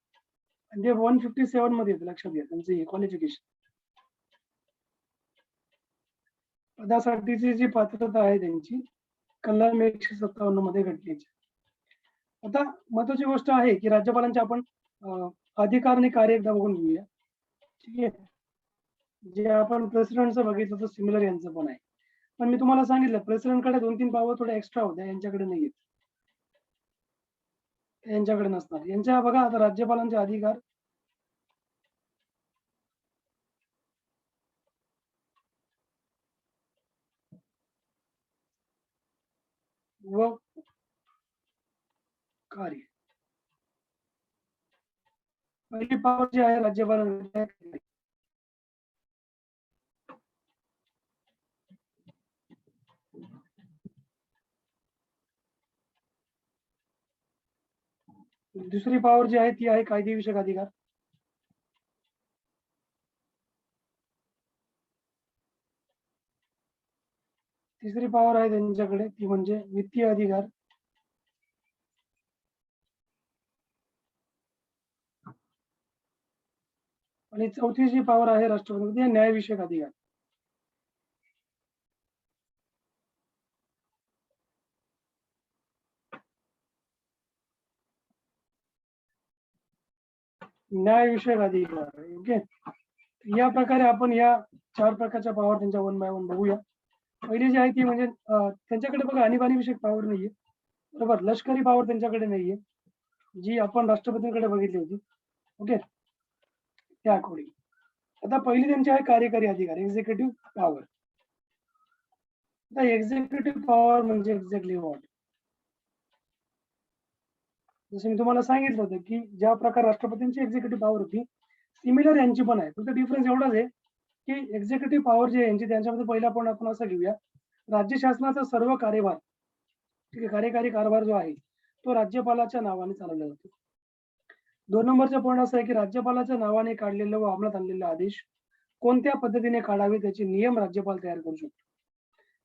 आणि ते 157 मध्ये येते, लक्षात घ्या त्यांचे क्वालिफिकेशन. पदासाठीची जी पात्रता आहे त्यांची कलम 157 मध्ये घटनेची. आता महत्वाची गोष्ट आहे की राज्यपालांचे आपण अधिकार आणि कार्य एकदा बघून घेऊया. ठीक आहे, जे आपण प्रेसिडेंटचं बघितलं तर सिमिलर यांचं पण आहे. पण मी तुम्हाला सांगितलं प्रेसिडेंटकडे 2-3 पॉवर थोड्या एक्स्ट्रा होत्या, यांच्याकडे नाहीये. यांच्याकडे नसणार. यांच्या बघा आता राज्यपालांचे अधिकार व कार्य. पहिली पॉवर जी आहे राज्यपालांची, दुसरी पॉवर जी आहे ती आहे कायदेविषयक अधिकार. तिसरी पॉवर आहे त्यांच्याकडे ती म्हणजे वित्तीय अधिकार. आणि चौथी जी पॉवर आहे राष्ट्रपती न्यायविषयक अधिकार. न्यायविषयक अधिकार. ओके, या प्रकारे आपण या 4 प्रकारच्या पॉवर त्यांच्या 1 बाय 1 बघूया. पहिली जी आहे ती म्हणजे त्यांच्याकडे बघा आणीबाणी विषयक पॉवर नाहीये, बरोबर. लष्करी पॉवर त्यांच्याकडे नाहीये, जी आपण राष्ट्रपतींकडे बघितली होती. ओके, त्या अकॉर्डिंग आता पहिली त्यांची आहे कार्यकारी अधिकार, एक्झिक्युटिव्ह पॉवर. आता एक्झिक्युटिव्ह पॉवर म्हणजे एक्झॅक्टली व्हॉट? जसं मी तुम्हाला सांगितलं होतं की ज्या प्रकार राष्ट्रपतींची एक्झिक्युटिव्ह पॉवर होती, सिमिलर यांची पण आहे. फक्त डिफरन्स एवढाच आहे की एक्झिक्युटिव्ह पॉवर जी आहे यांची, त्यांच्यामध्ये पहिला पॉईंट आपण असं घेऊया, राज्य शासनाचा सर्व कार्यभार, ठीक आहे, कार्यकारी कारभार जो आहे तो राज्यपालाच्या नावाने चालवला जातो. 2 नंबरचा पॉईंट असा आहे की राज्यपालाच्या नावाने काढलेलं व अंमलात आणलेले आदेश कोणत्या पद्धतीने काढावे त्याचे नियम राज्यपाल तयार करू शकतो.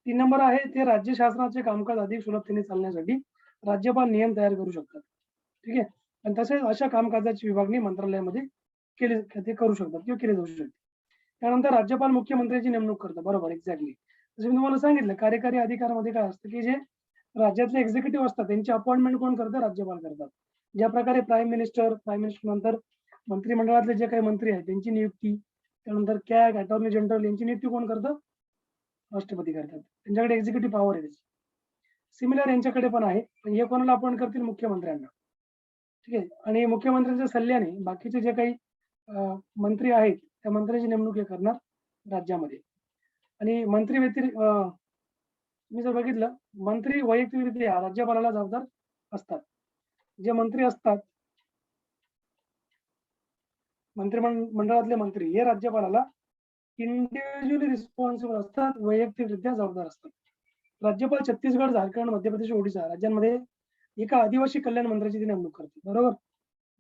3 नंबर आहे ते राज्य शासनाचे कामकाज अधिक सुलभतेने चालण्यासाठी राज्यपाल नियम तयार करू शकतात. ठीक आहे, आणि तसेच अशा कामकाजाची विभागणी मंत्रालयामध्ये ते करू शकतात किंवा केले जाऊ शकते. त्यानंतर राज्यपाल मुख्यमंत्र्यांची नेमणूक करतात, बरोबर, एक्झॅक्टली. जसं मी तुम्हाला सांगितलं कार्यकारी अधिकारामध्ये काय असतं की जे राज्यातले एक्झिक्युटिव्ह असतात त्यांची अपॉइंटमेंट कोण करतं? राज्यपाल करतात. ज्या प्रकारे प्राईम मिनिस्टर नंतर मंत्रिमंडळातले जे काही मंत्री आहेत त्यांची नियुक्ती, त्यानंतर कॅग, अटॉर्नी जनरल यांची नियुक्ती कोण करतं? राष्ट्रपती करतात. त्यांच्याकडे एक्झिक्युटिव्ह पॉवर आहे. सिमिलर यांच्याकडे पण आहे, पण हे कोणाला अपॉइंट करतील? मुख्यमंत्र्यांना. ठीक आहे, आणि मुख्यमंत्र्यांच्या सल्ल्याने बाकीचे जे काही मंत्री आहेत त्या मंत्र्यांची नेमणूक हे करणार राज्यामध्ये. आणि मंत्री व्यतिरिक्त मी जर बघितलं, मंत्री वैयक्तिकरित्या राज्यपालाला जबाबदार असतात. जे मंत्री असतात, मंत्रिमंडळातले मंत्री हे राज्यपालाला इंडिव्हिज्युअली रिस्पॉन्सिबल असतात, वैयक्तिकरित्या जबाबदार असतात. राज्यपाल छत्तीसगड, झारखंड, मध्य प्रदेश, ओडिशा राज्यांमध्ये एका आदिवासी कल्याण मंत्र्याची नेमणूक करते, बरोबर.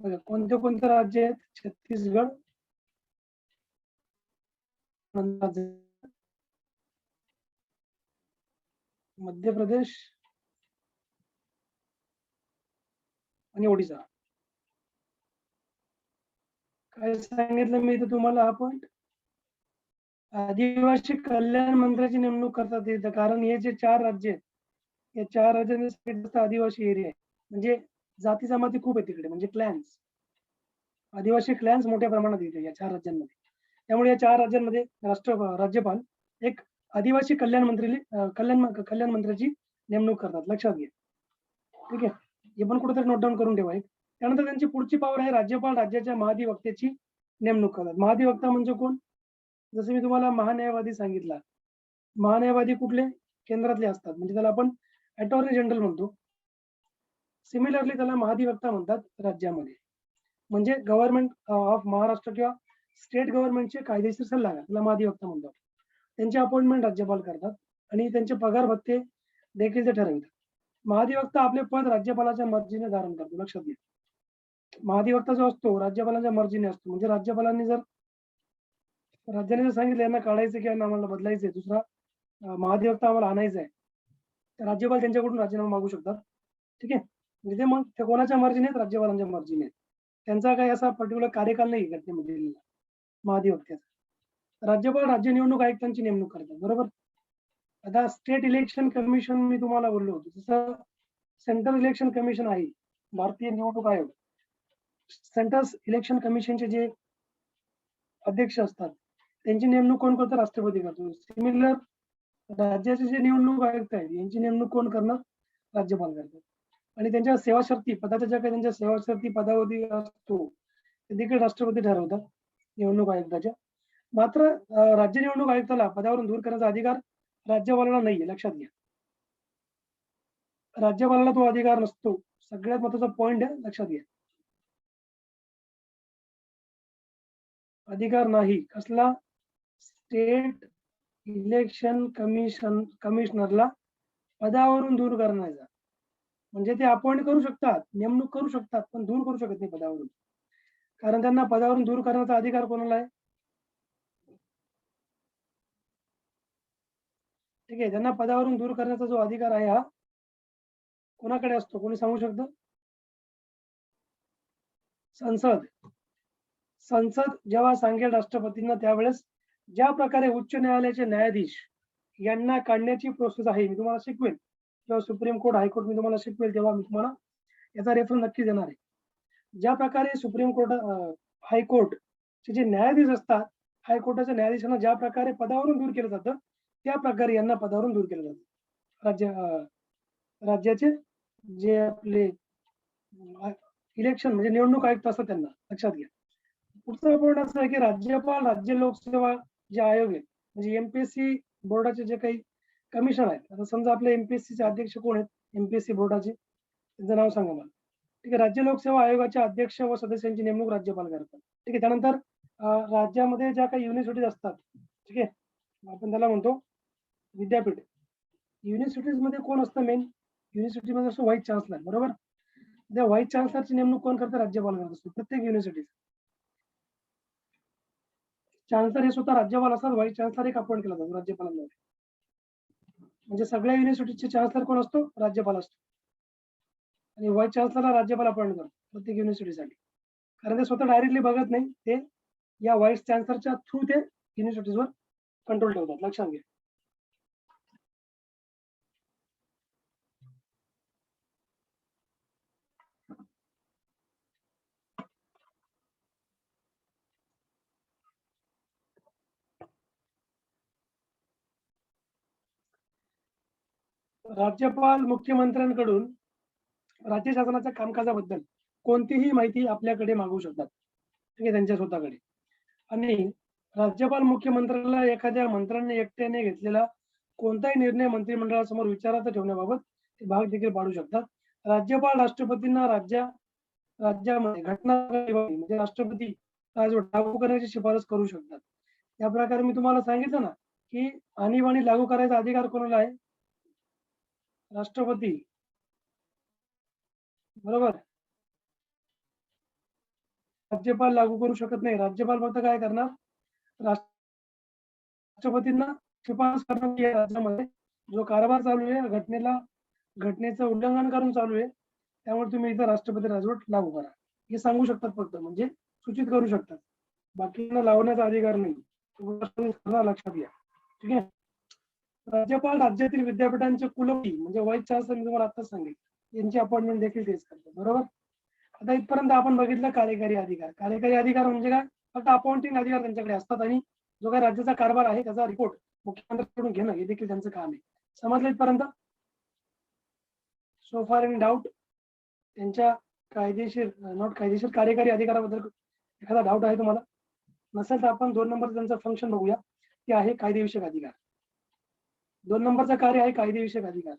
बघा कोणते कोणते राज्य आहेत? छत्तीसगड, मध्य प्रदेश आणि ओडिशा. काय सांगितलं मी इथं तुम्हाला? आपण आदिवासी कल्याण मंत्र्याची नेमणूक करतात इथं, कारण हे जे 4 राज्य आहेत या 4 राज्यांमध्ये आदिवासी एरिया आहे, म्हणजे जाती जमाती खूप आहे तिकडे, म्हणजे क्लॅन्स, आदिवासी क्लॅन्स मोठ्या प्रमाणात येते या 4 राज्यांमध्ये. त्यामुळे या 4 राज्यांमध्ये राज्यपाल एक आदिवासी कल्याण मंत्र्याची नेमणूक करतात, लक्षात घ्या. ठीक आहे, हे पण कुठेतरी नोट डाऊन करून ठेवा. त्यानंतर त्यांची पुढची पॉवर आहे राज्यपाल राज्याच्या महाधिवक्त्याची नेमणूक करतात. महाधिवक्ता म्हणजे कोण? जसं मी तुम्हाला महान्यायवादी सांगितला, महान्यायवादी कुठले? केंद्रातले असतात, म्हणजे त्याला आपण अटॉर्नी जनरल म्हणतो. सिमिलरली त्याला महाधिवक्ता म्हणतात राज्यामध्ये, म्हणजे गव्हर्नमेंट ऑफ महाराष्ट्र किंवा स्टेट गव्हर्नमेंटचे कायदेशीर सल्लागार, त्याला महाधिवक्ता म्हणतात. त्यांची अपॉइंटमेंट राज्यपाल करतात आणि त्यांचे पगार भत्ते देखील ते ठरवतात. महाधिवक्ता आपले पद राज्यपालाच्या मर्जीने धारण करतो, लक्षात घ्या. महाधिवक्ता जो असतो राज्यपालाच्या मर्जीने असतो, म्हणजे राज्यपालांनी जर राज्याने जर सांगितलं यांना काढायचं किंवा आम्हाला बदलायचंय, दुसरा महाधिवक्ता आम्हाला आणायचा आहे, तर राज्यपाल त्यांच्याकडून राजीनामा मागू शकतात. ठीक आहे, म्हणजे मग ते कोणाच्या मर्जीने आहेत? राज्यपालांच्या मर्जीने. त्यांचा काही असा पर्टिक्युलर कार्यकाल नाही घटनेमध्ये महाधिवक्त्याचा. राज्यपाल राज्य निवडणूक आयुक्तांची नेमणूक करतात, बरोबर. आता स्टेट इलेक्शन कमिशन मी तुम्हाला बोललो होतो, जसं सेंट्रल इलेक्शन कमिशन आहे, भारतीय निवडणूक आयोग, सेंट्रल इलेक्शन कमिशनचे जे अध्यक्ष असतात त्यांची नेमणूक कोण करतं? राष्ट्रपती करतो. सिमिलर राज्याचे जे निवडणूक आयुक्त आहेत यांची नेमणूक कोण करणार? राज्यपाल करतात. आणि त्यांच्या सेवा शर्ती पदाच्या ज्या काही त्यांच्या सेवा शर्ती पदावधी असतो ते देखील राष्ट्रपती ठरवतात निवडणूक आयुक्ताच्या. मात्र राज्य निवडणूक आयुक्ताला पदावरून दूर करण्याचा अधिकार राज्यपालाला नाहीये, लक्षात घ्या. राज्यपालाला तो अधिकार नसतो. सगळ्यात महत्वाचा पॉइंट आहे, लक्षात घ्या. अधिकार नाही कसला? स्टेट इलेक्शन कमिशनरला पदावरून दूर करण्याचा. म्हणजे ते अपॉइंट करू शकतात, नेमणूक करू शकतात, पण दूर करू शकत नाही पदावरून. कारण त्यांना पदावरून दूर करण्याचा अधिकार कोणाला आहे? ठीक आहे, त्यांना पदावरून दूर करण्याचा जो अधिकार आहे हा कोणाकडे असतो? कोणी सांगू शकतं? संसद. संसद जेव्हा सांगेल राष्ट्रपतींना त्यावेळेस ज्या प्रकारे उच्च न्यायालयाचे न्यायाधीश यांना काढण्याची प्रोसेस आहे मी तुम्हाला शिकवेल. जेव्हा सुप्रीम कोर्ट हायकोर्ट मी तुम्हाला शिकवेल तेव्हा मी तुम्हाला याचा रेफरन्स नक्की देणार आहे. ज्या प्रकारे सुप्रीम कोर्ट हायकोर्टचे जे न्यायाधीश असतात, हायकोर्टाच्या न्यायाधीशांना ज्या प्रकारे पदावरून दूर केलं जातं त्या प्रकारे यांना पदावरून दूर केलं जातं. राज्याचे जे आपले इलेक्शन म्हणजे निवडणूक आयुक्त असतात त्यांना, लक्षात घ्या. पुढचा पॉईंट असा आहे की राज्यपाल राज्य लोकसेवा जे आयोग आहे म्हणजे एमपीएससी बोर्डाचे जे काही कमिशन आहेत. आता समजा आपले एमपीएससीचे अध्यक्ष कोण आहेत? एमपीएससी बोर्डाचे त्यांचं नाव सांगा मला. ठीक आहे, राज्य लोकसेवा आयोगाचे अध्यक्ष व सदस्यांची नेमणूक राज्यपाल करतात. ठीक आहे, त्यानंतर राज्यामध्ये ज्या काही युनिव्हर्सिटीज असतात, ठीक आहे, आपण त्याला म्हणतो विद्यापीठ. युनिव्हर्सिटीज मध्ये कोण असतं? मेन युनिव्हर्सिटी मध्ये असतो व्हाईस चान्सलर, बरोबर. त्या व्हाईस चान्सलरची नेमणूक कोण करतं? राज्यपाल करत असतो प्रत्येक युनिव्हर्सिटी. चान्सलर हे स्वतः राज्यपाल असतात, व्हाईस चान्सलर एक अपॉइंट केला जातो राज्यपालांमध्ये. म्हणजे सगळ्या युनिव्हर्सिटीचे चान्सलर कोण असतो? राज्यपाल असतो. आणि व्हाईस चान्सलरला राज्यपाल अपॉइंट करतो प्रत्येक युनिव्हर्सिटीसाठी. कारण ते स्वतः डायरेक्टली बघत नाही, ते या व्हाईस चान्सलरच्या थ्रू ते युनिव्हर्सिटीजवर कंट्रोल ठेवतात, लक्षात घ्या. राज्यपाल मुख्यमंत्र्यांकडून राज्य शासनाच्या कामकाजाबद्दल कोणतीही माहिती आपल्याकडे मागवू शकतात, ठीक आहे, त्यांच्या स्वतःकडे. आणि राज्यपाल मुख्यमंत्र्याला एखाद्या मंत्र्याने एकट्याने घेतलेला कोणताही निर्णय मंत्रिमंडळासमोर विचारात ठेवण्याबाबत ते भाग देखील पाडू शकतात. राज्यपाल राष्ट्रपतींना राज्यामध्ये घटना म्हणजे राष्ट्रपती राजवट लागू करण्याची शिफारस करू शकतात. या प्रकारे मी तुम्हाला सांगितलं ना की आणीबाणी लागू करायचा अधिकार कोणाला आहे? राष्ट्रपती, बरोबर. राज्यपाल लागू करू शकत नाही. राज्यपाल फक्त काय करणार? राष्ट्रपतींना शिफारस करणार या राज्यामध्ये जो कारभार चालू आहे घटनेचं उल्लंघन करून चालू आहे, त्यामुळे तुम्ही इथं राष्ट्रपती राजवट लागू करा हे सांगू शकतात फक्त, म्हणजे सूचित करू शकतात. बाकींना लावण्याचा अधिकार नाही, लक्षात घ्या. ठीक आहे. राज्यपाल राज्यातील विद्यापीठांचे कुलपती म्हणजे व्हाईस चान्सलर मी तुम्हाला आताच सांगितलं यांची अपॉइंटमेंट देखील तेच करतात, बरोबर. आता इथपर्यंत आपण बघितलं कार्यकारी अधिकार. कार्यकारी अधिकार म्हणजे काय? फक्त अपॉइंटिंग अधिकार त्यांच्याकडे असतात आणि जो काही राज्याचा कारभार आहे त्याचा रिपोर्ट मुख्यमंत्र्यांकडून घेणं हे देखील त्यांचं काम आहे. समजलं इथपर्यंत? सो फार एनी डाऊट? त्यांच्या कायदेशीर नॉट कायदेशीर कार्यकारी अधिकाराबद्दल एखादा डाऊट आहे तुम्हाला? नसेल तर आपण 2 नंबरचं त्यांचं फंक्शन बघूया. ते आहे कायदेविषयक अधिकार. 2 नंबरचं कार्य आहे कायदेविषयक अधिकार.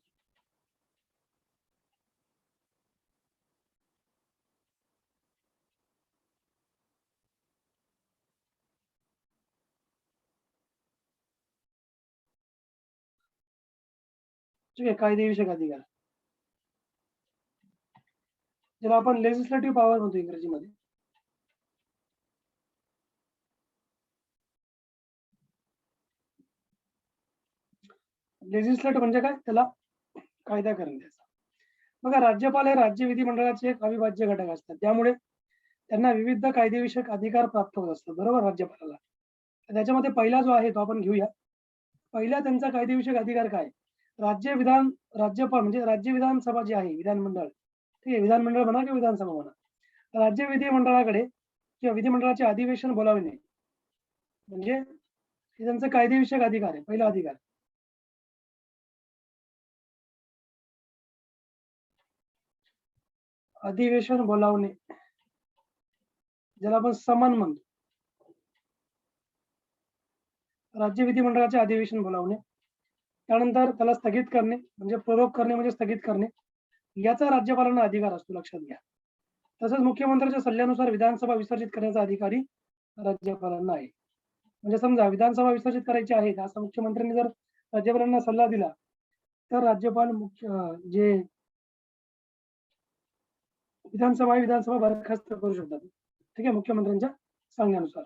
ठीक आहे, कायदेविषयक अधिकार ज्याला आपण लेजिस्लेटिव्ह पॉवर म्हणतो इंग्रजीमध्ये. लेजिस्लेट म्हणजे काय? त्याला कायदा करण्याचा. बघा, राज्यपाल हे राज्य विधिमंडळाचे एक अविभाज्य घटक असतात, त्यामुळे त्यांना विविध कायदेविषयक अधिकार प्राप्त होत असतात, बरोबर. राज्यपालाला त्याच्यामध्ये पहिला जो आहे तो आपण घेऊया. पहिला त्यांचा कायदेविषयक अधिकार काय? राज्यपाल म्हणजे राज्य विधानसभा जी आहे, विधानमंडळ, ठीक आहे, विधानमंडळ म्हणा किंवा विधानसभा म्हणा, राज्य विधिमंडळाकडे किंवा विधिमंडळाचे अधिवेशन बोलाविणे म्हणजे हे त्यांचा कायदेविषयक अधिकार आहे, पहिला अधिकार. अधिवेशन बोलावणे, ज्याला आपण समन म्हणतो. राज्य विधिमंडळाचे अधिवेशन बोलावणे, त्यानंतर त्याला स्थगित करणे म्हणजे प्रोरोग करणे म्हणजे स्थगित करणे, याचा राज्यपालांना अधिकार असतो, लक्षात घ्या. तसंच मुख्यमंत्र्यांच्या सल्ल्यानुसार विधानसभा विसर्जित करण्याचा अधिकारी राज्यपालांना आहे. म्हणजे समजा विधानसभा विसर्जित करायची आहे असं मुख्यमंत्र्यांनी जर राज्यपालांना सल्ला दिला तर राज्यपाल जे विधानसभा बरखास्त करू शकतात. ठीक आहे, मुख्यमंत्र्यांच्या सांगण्यानुसार.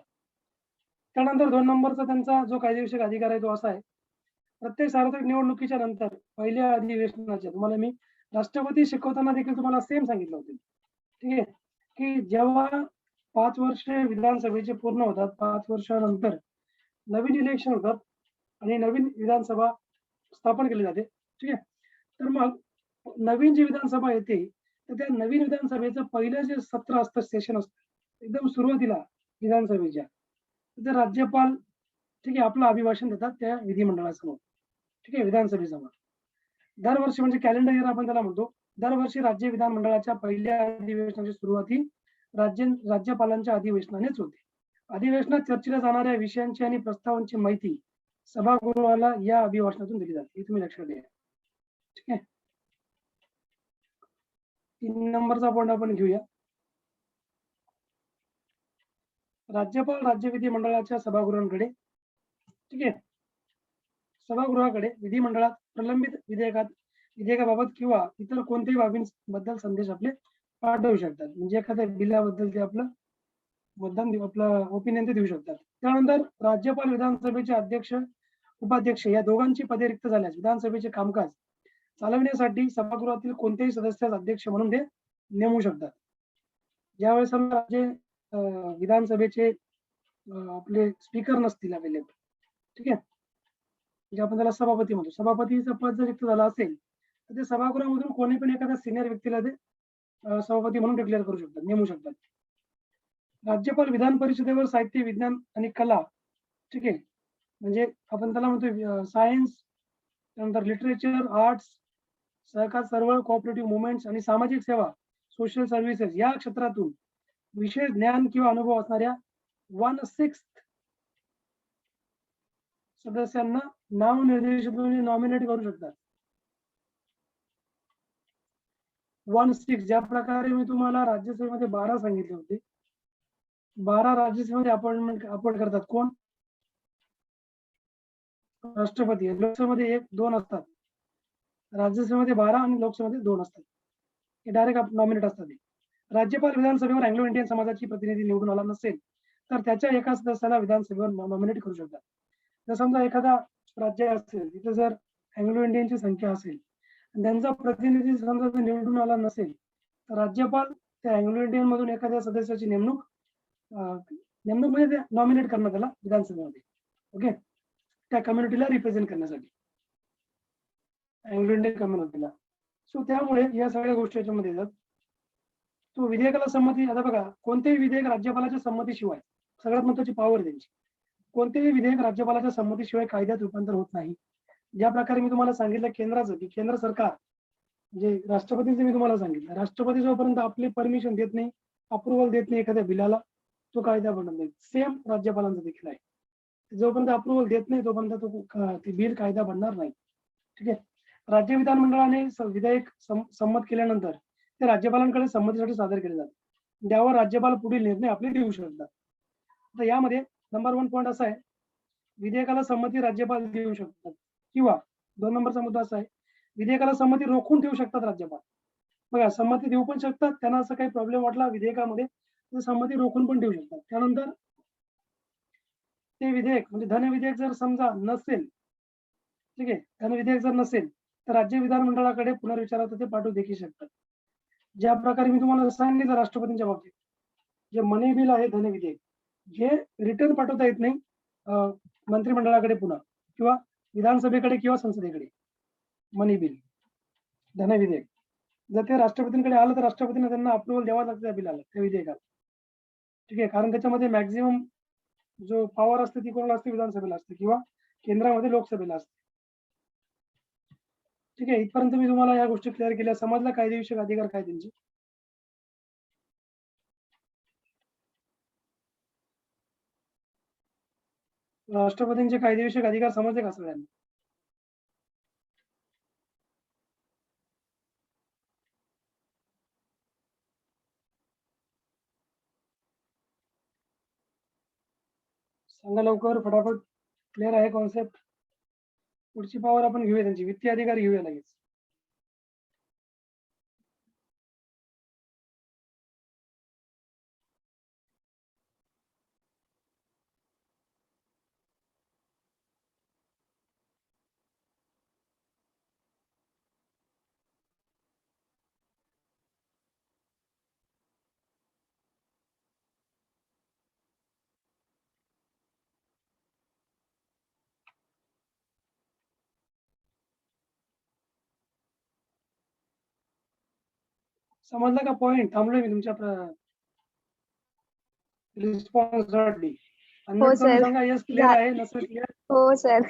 त्यानंतर 2 नंबरचा त्यांचा जो कायदेविषयक अधिकार आहे तो असा आहे, प्रत्येक सार्वत्रिक निवडणुकीच्या नंतर पहिल्या अधिवेशनाच्या, तुम्हाला मी राष्ट्रपती शिकवताना देखील तुम्हाला सेम सांगितलं होतं. ठीक आहे, की जेव्हा 5 वर्ष विधानसभेचे पूर्ण होतात, 5 वर्षानंतर नवीन इलेक्शन होतात आणि नवीन विधानसभा स्थापन केली जाते. ठीक आहे, तर मग नवीन जी विधानसभा येते, तर त्या नवीन विधानसभेचं पहिलं जे सत्र असतं, सेशन असतं, एकदम सुरुवातीला विधानसभेच्या, तर राज्यपाल ठीक आहे आपलं अभिभाषण देतात त्या विधिमंडळासमोर. ठीक आहे, विधानसभेसमोर. दरवर्षी म्हणजे कॅलेंडर इयर आपण त्याला म्हणतो. दरवर्षी राज्य विधानमंडळाच्या पहिल्या अधिवेशनाची सुरुवात ही राज्यपालांच्या अधिवेशनानेच होते. अधिवेशनात चर्चेला जाणाऱ्या विषयांची आणि प्रस्तावांची माहिती सभागृहाला या अभिभाषणातून दिली जाते. हे तुम्ही लक्षात घ्या. ठीक आहे, 3 नंबरचा पॉईंट आपण घेऊया. राज्यपाल राज्य विधिमंडळाच्या सभागृहांकडे, ठीक आहे, सभागृहाकडे विधिमंडळात प्रलंबित विधेयकाबाबत किंवा इतर कोणत्याही बाबींबद्दल संदेश आपले पाठवू शकतात. म्हणजे एखाद्या बिलाबद्दल ते आपलं आपलं ओपिनियन ते देऊ शकतात. त्यानंतर राज्यपाल विधानसभेचे अध्यक्ष उपाध्यक्ष या दोघांची पदे रिक्त झाल्यास विधानसभेचे कामकाज चालविण्यासाठी सभागृहातील कोणत्याही सदस्यास अध्यक्ष म्हणून ते नेमू शकतात. ज्यावेळेस समजा जे विधानसभेचे आपले स्पीकर नसतील अवेलेबल, ठीक आहे, म्हणजे आपण त्याला सभापती म्हणतो, सभापतीचं पद जर रिक्त झालं असेल तर ते सभागृहामधून कोणी पण एखाद्या सिनियर व्यक्तीला ते सभापती म्हणून डिक्लेअर करू शकतात, नेमू शकतात. राज्यपाल विधान परिषदेवर साहित्य, विज्ञान आणि कला, ठीक आहे, म्हणजे आपण त्याला म्हणतो सायन्स, त्यानंतर लिटरेचर, आर्ट्स, सहकार चळवळ, कोऑपरेटिव्ह मुवमेंट्स आणि सामाजिक सेवा, सोशल सर्व्हिसेस या क्षेत्रातून विशेष ज्ञान किंवा अनुभव असणाऱ्या 1/6 सदस्यांना नामनिर्देशित नॉमिनेट करू शकतात. 1/6 ज्या प्रकारे मी तुम्हाला राज्यसभेमध्ये 12 सांगितले होते, 12 राज्यसभेमध्ये अपॉइंट करतात कोण? राष्ट्रपती. लोकसभेमध्ये 1-2 असतात, राज्यसभेमध्ये 12 आणि लोकसभेमध्ये 2 असतात. हे डायरेक्ट नॉमिनेट असतात. राज्यपाल विधानसभेवर अँग्लो इंडियन समाजाची प्रतिनिधी निवडून आला नसेल तर त्याच्या एका सदस्याला विधानसभेवर नॉमिनेट करू शकतात. जर समजा एखादा राज्य असेल तिथे जर अँग्लो इंडियनची संख्या असेल आणि त्यांचा प्रतिनिधी समजा जर निवडून आला नसेल तर राज्यपाल त्या अँग्लो इंडियन मधून एखाद्या सदस्याची नेमणूक म्हणजे नॉमिनेट करणार त्याला विधानसभेमध्ये. ओके, त्या कम्युनिटीला रिप्रेझेंट करण्यासाठी, अँग्लो इंडियन कम्युनिटीला. सो त्यामुळे या सगळ्या गोष्टी याच्यामध्ये येतात. तो विधेयकाला संमती, आता बघा कोणतेही विधेयक राज्यपालाच्या संमतीशिवाय, सगळ्यात महत्त्वाची पॉवर त्यांची, कोणतेही विधेयक राज्यपालाच्या संमतीशिवाय कायद्यात रूपांतर होत नाही. ज्या प्रकारे मी तुम्हाला सांगितलं केंद्राचं, की केंद्र सरकार म्हणजे राष्ट्रपतींचं मी तुम्हाला सांगितलं, राष्ट्रपती जोपर्यंत आपली परमिशन देत नाही, अप्रुव्हल देत नाही एखाद्या बिलाला, तो कायदा बनत नाही. सेम राज्यपालांचं देखील आहे, जोपर्यंत अप्रुव्हल देत नाही तोपर्यंत तो ते बिल कायदा बनणार नाही. ठीक आहे, राज्य विधानमंडळाने विधेयक संमत केल्यानंतर ते राज्यपालांकडे संमतीसाठी सादर केले जाते. त्यावर राज्यपाल पुढील निर्णय आपले देऊ शकतात. तर यामध्ये नंबर 1 पॉईंट असा आहे, विधेयकाला संमती राज्यपाल देऊ शकतात, किंवा 2 नंबरचा मुद्दा असा आहे, विधेयकाला संमती रोखून ठेवू शकतात राज्यपाल. बघा संमती देऊ पण शकतात, त्यांना असं काही प्रॉब्लेम वाटला विधेयकामध्ये तर संमती रोखून पण ठेवू शकतात. त्यानंतर ते विधेयक म्हणजे धन विधेयक जर समजा नसेल, ठीक आहे, धन विधेयक जर नसेल तर राज्य विधानमंडळाकडे पुनर्विचारात ते पाठवू देखील शकतात. ज्या प्रकारे मी तुम्हाला सांगितलं राष्ट्रपतींच्या बाबतीत, जे मनी बिल आहे धन विधेयक, जे रिटर्न पाठवता येत नाही मंत्रिमंडळाकडे पुन्हा, किंवा विधानसभेकडे किंवा संसदेकडे, मनी बिल धन विधेयक जर ते राष्ट्रपतींकडे आलं तर राष्ट्रपतींना त्यांना अप्रुव्हल द्यावा लागतं त्या बिलाला, त्या विधेयकाला. ठीक आहे, कारण त्याच्यामध्ये मॅक्झिमम जो पॉवर असते ती कोणाला असते? विधानसभेला असते किंवा केंद्रामध्ये लोकसभेला असते. ठीक आहे, इथपर्यंत मी तुम्हाला या गोष्टी क्लिअर केल्या. समजला कायदेविषयक अधिकार काय त्यांचे? राष्ट्रपतींचे कायदेविषयक अधिकार समजले का सगळ्यांना? सांगा लवकर, फटाफट. क्लिअर आहे कॉन्सेप्ट? पुढची पॉवर आपण घेऊया त्यांची, वित्तीय अधिकार घेऊया लगेच. समजलं का पॉइंट? थांबलोय मी तुमच्या रिस्पॉन्ससाठी. हो अनम्यूट करून सर. सांगा यस क्लिअर आहे, नसेल क्लिअर. हो सर.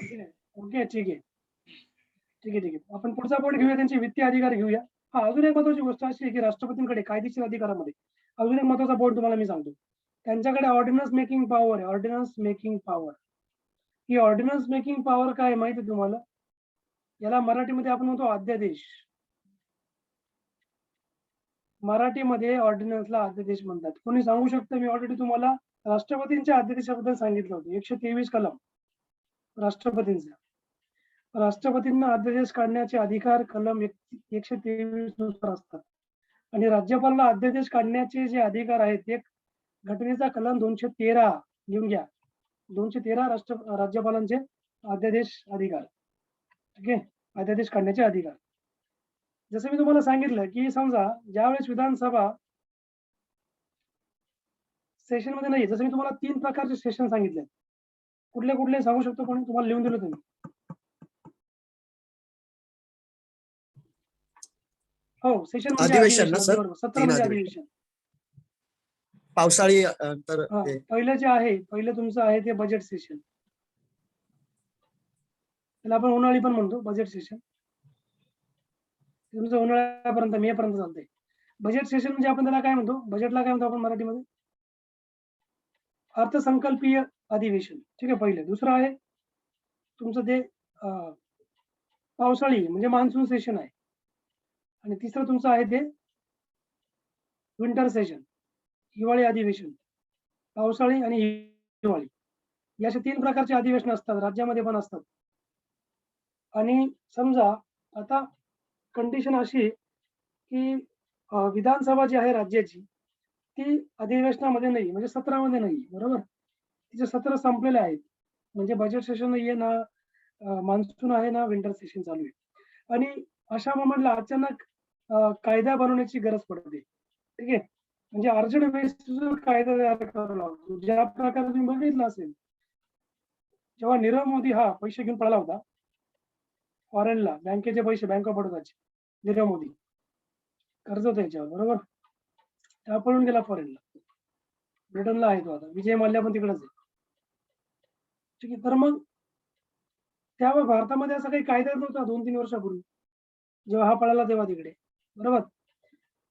ओके, ठीक आहे. ठीक आहे, ठीक आहे. आपण पुढचा पॉइंट घेऊया, त्यांचे वित्तीय अधिकार घेऊया. हा, अजून एक महत्वाची गोष्ट अशी आहे की राष्ट्रपतींकडे कायदेशीर अधिकारामध्ये अजून एक महत्वाचा पॉइंट तुम्हाला मी सांगतो. त्यांच्याकडे ऑर्डिनन्स मेकिंग पॉवर आहे. Ordinance making power. ही ऑर्डिनन्स मेकिंग पॉवर काय माहिती आहे तुम्हाला? याला मराठीमध्ये आपण म्हणतो अध्यादेश. मराठीमध्ये ऑर्डिनन्सला अध्यादेश म्हणतात. कोणी सांगू शकतं? मी ऑलरेडी तुम्हाला राष्ट्रपतींच्या अध्यादेशाबद्दल सांगितलं होतं. 123 कलम राष्ट्रपतींचा. राष्ट्रपतींना अध्यादेश काढण्याचे अधिकार कलम 123 नुसार असतात आणि राज्यपालाला अध्यादेश काढण्याचे जे अधिकार आहेत ते घटनेचा कलम 213 लिहून घ्या. 213 राज्यपालांचे अध्यादेश अधिकार. ठीक आहे, अध्यादेश काढण्याचे अधिकार. जसं मी तुम्हाला सांगितलं की समजा ज्यावेळेस विधानसभा सेशन मध्ये नाही, जसं मी तुम्हाला 3 प्रकारचे सेशन सांगितले. कुठले कुठले सांगू शकतो कोणी? तुम्हाला लिहून दिलं तुम्ही. हो, सेशन म्हणजे अधिवेशन ना सर? बरोबर. सत्र 3 म्हणजे अधिवेशन. अधिवेशन. पावसाळी तर पहिलं जे आहे, पहिलं तुमचं आहे ते बजेट सेशन. त्याला आपण उन्हाळी पण म्हणतो, बजेट सेशन. तुमचं उन्हाळ्यापर्यंत, मे पर्यंत चालतंय. बजेट सेशन म्हणजे आपण त्याला काय म्हणतो? बजेटला काय म्हणतो आपण मराठीमध्ये? अर्थसंकल्पीय अधिवेशन. ठीक आहे, पहिलं. दुसरं आहे तुमचं ते पावसाळी म्हणजे मान्सून सेशन आहे. आणि तिसरं तुमचं आहे ते विंटर सेशन, हिवाळी अधिवेशन. पावसाळी आणि हिवाळी या अशा 3 प्रकारचे अधिवेशन असतात, राज्यामध्ये पण असतात. आणि समजा आता कंडिशन अशी आहे की विधानसभा जी आहे राज्याची ती अधिवेशनामध्ये नाही, म्हणजे सत्रामध्ये नाही, बरोबर. तिचे सत्र संपलेले आहेत, म्हणजे बजेट सेशन नाहीये ना, मान्सून आहे ना, विंटर सेशन चालू आहे. आणि अशा मोमेंटला अचानक कायदा बनवण्याची गरज पडते. ठीक आहे, म्हणजे अर्जंट बेसिसवर कायदा तयार करावा लागतो. ज्या प्रकारे तुम्ही बघितलं असेल, जेव्हा नीरव मोदी हा पैसे घेऊन पळाला होता फॉरेनला, बँकेचे पैसे, बँक ऑफ बडोदाचे, नीरव मोदी कर्ज होतं याच्यावर, बरोबर. तेव्हा पळून गेला फॉरेनला. ब्रिटनला आहे तो आता. विजय मल्ल्या पण तिकडेच आहे. ठीक आहे, तर मग त्यावेळी भारतामध्ये असा काही कायदा नव्हता 2-3 वर्षापूर्वी, जेव्हा हा पळाला तेव्हा तिकडे, बरोबर.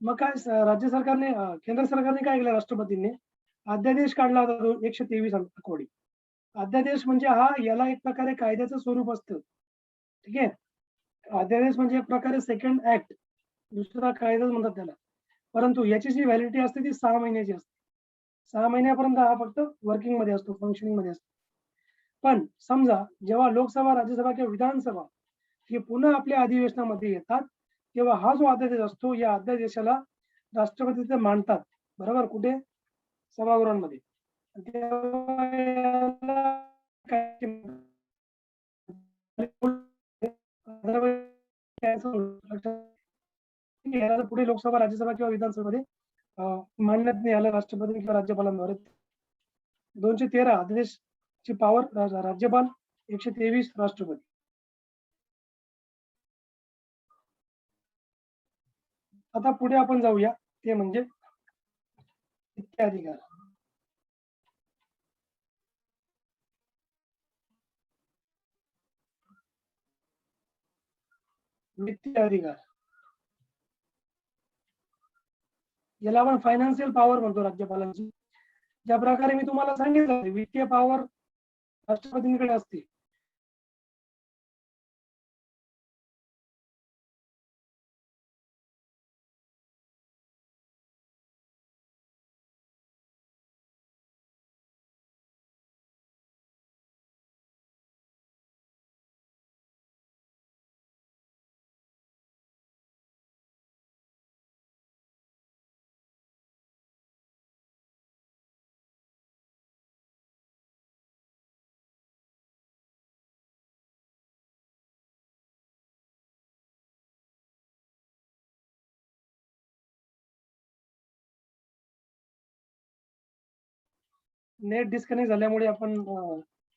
मग काय राज्य सरकारने, केंद्र सरकारने काय केलं? राष्ट्रपतींनी अध्यादेश काढला होता 123 कोडी. अध्यादेश म्हणजे याला एक प्रकारे कायद्याचं स्वरूप असतं. ठीक आहे, अध्यादेश म्हणजे एक प्रकारे सेकंड ऍक्ट, दुसरा कायदा म्हणतात त्याला. परंतु याची जी व्हॅलिडिटी असते ती 6 महिन्याची असते. 6 महिन्यापर्यंत हा फक्त वर्किंग मध्ये असतो, फंक्शनिंग मध्ये असतो. पण समजा जेव्हा लोकसभा, राज्यसभा किंवा विधानसभा हे पुन्हा आपल्या अधिवेशनामध्ये येतात, तेव्हा हा जो अध्यादेश असतो, या अध्यादेशाला राष्ट्रपती ते मांडतात, बरोबर. कुठे? सभागृहांमध्ये. पुढे लोकसभा, राज्यसभा किंवा विधानसभेमध्ये मांडण्यात नाही आलं राष्ट्रपती किंवा राज्यपालांद्वारे. 213 अध्यादेशची पॉवर राज्यपाल, 123 राष्ट्रपती. आता पुढे आपण जाऊया, ते म्हणजे वित्तीय अधिकार. वित्तीय अधिकार याला आपण फायनान्शियल पॉवर म्हणतो राज्यपालांची. ज्या प्रकारे मी तुम्हाला सांगितलं, वित्तीय पॉवर राष्ट्रपतींकडे असते. नेट डिस्कनेक्ट झाल्यामुळे आपण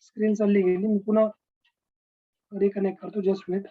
स्क्रीन चालली गेली. मी पुन्हा रिकनेक्ट करतो. Just wait.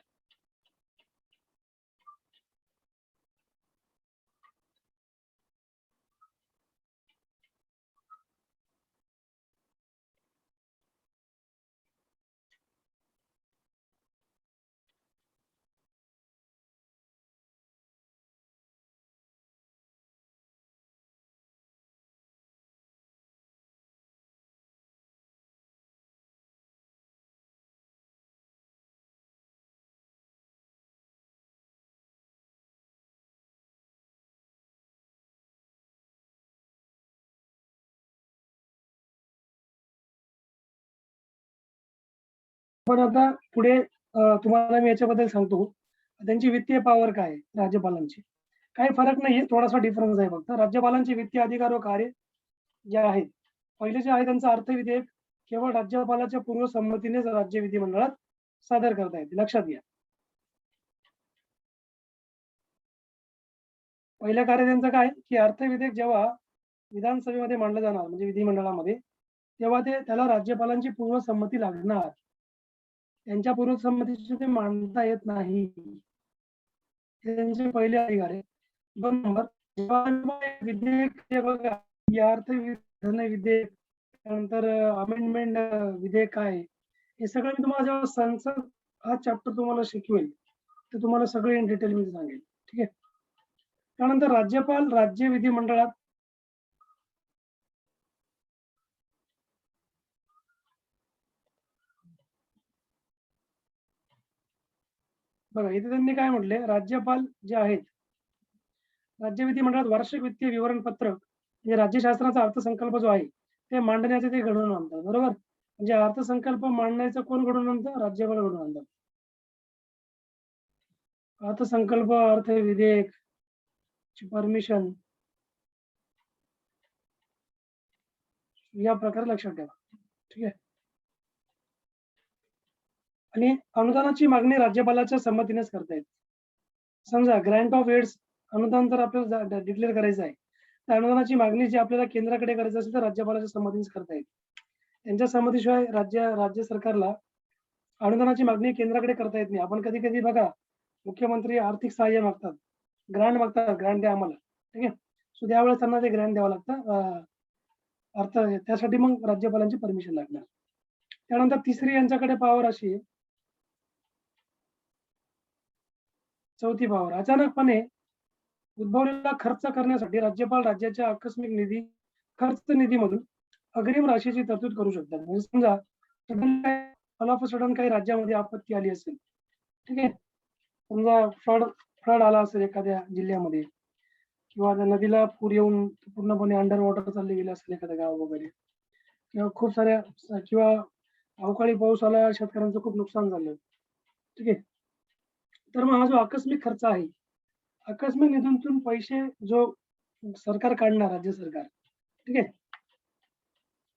पण आता पुढे तुम्हाला मी याच्याबद्दल सांगतो. त्यांची वित्तीय पॉवर काय आहे राज्यपालांची. काही फरक नाहीये, थोडासा डिफरन्स आहे फक्त. राज्यपालांचे वित्तीय अधिकार व कार्य जे आहेत, पहिले जे आहे त्यांचं अर्थ विधेयक केवळ राज्यपालाच्या पूर्वसंमतीनेच राज्य विधिमंडळात सादर करता येते. लक्षात घ्या. पहिलं कार्य त्यांचं काय, की अर्थविधेयक जेव्हा विधानसभेमध्ये मांडलं जाणार म्हणजे विधिमंडळामध्ये, तेव्हा त्याला राज्यपालांची पूर्वसंमती लागणार. त्यांच्या पूर्वसंमतीशिवाय ते मांडता येत नाही. हे त्यांचे पहिले अधिकार आहे. 2 नंबर, जेव्हा विधेयक हे बघा, या अर्थविधान विधेयक, त्यानंतर अमेंडमेंट विधेयक काय आहे, हे सगळं मी तुम्हाला जेव्हा संसद हा चॅप्टर तुम्हाला शिकवेल, तर तुम्हाला सगळे इन डिटेल मध्ये सांगेल. ठीक आहे. त्यानंतर राज्यपाल राज्य विधिमंडळात बघा, इथे त्यांनी काय म्हटले, राज्यपाल जे आहेत राज्य विधिमंडळात वार्षिक वित्तीय विवरणपत्र म्हणजे राज्य शासनाचा अर्थसंकल्प जो आहे ते मांडण्याचे ते घडवून आणतात. बरोबर. म्हणजे अर्थसंकल्प मांडण्याचं कोण घडवून आणतं? राज्यपाल घडवून आणतात. अर्थसंकल्प, अर्थ विधेयक ची परमिशन या प्रकारे लक्षात ठेवा. ठीक आहे. आणि अनुदानाची मागणी राज्यपालाच्या संमतीनेच करता येते. समजा ग्रँट ऑफ एड्स अनुदान जर आपल्याला डिक्लेअर करायचं आहे, तर अनुदानाची मागणी जी आपल्याला केंद्राकडे करायची असेल तर राज्यपालाच्या संमतीनेच करता येते. त्यांच्या संमतीशिवाय राज्य सरकारला अनुदानाची मागणी केंद्राकडे करता येत नाही. आपण कधी कधी बघा, मुख्यमंत्री आर्थिक सहाय्य मागतात, ग्रँट मागतात, ग्रँट द्या आम्हाला. ठीक आहे. सो त्यावेळेस त्यांना ते ग्रँट द्यावं लागतं. अर्थ त्यासाठी मग राज्यपालांची परमिशन लागणार. त्यानंतर तिसरी यांच्याकडे पॉवर अशी आहे, चौथी पॉवर, अचानकपणे उद्भवलेला खर्च करण्यासाठी राज्यपाल राज्याच्या आकस्मिक निधी खर्च निधीमधून अग्रिम राशीची तरतूद करू शकतात. म्हणजे समजा ऑल ऑफ सडन काही राज्यामध्ये आपत्ती आली असेल, ठीक आहे, समजा फ्लड आला असेल एखाद्या जिल्ह्यामध्ये, किंवा त्या नदीला पूर येऊन पूर्णपणे अंडर वॉटर चालले गेले असेल एखाद्या गाव वगैरे, किंवा खूप साऱ्या किंवा अवकाळी पाऊस आला, शेतकऱ्यांचं खूप नुकसान झालं. ठीक आहे. तर मग हा जो आकस्मिक खर्च आहे, आकस्मिक निधीतून पैसे जो सरकार काढणार, राज्य सरकार, ठीक आहे,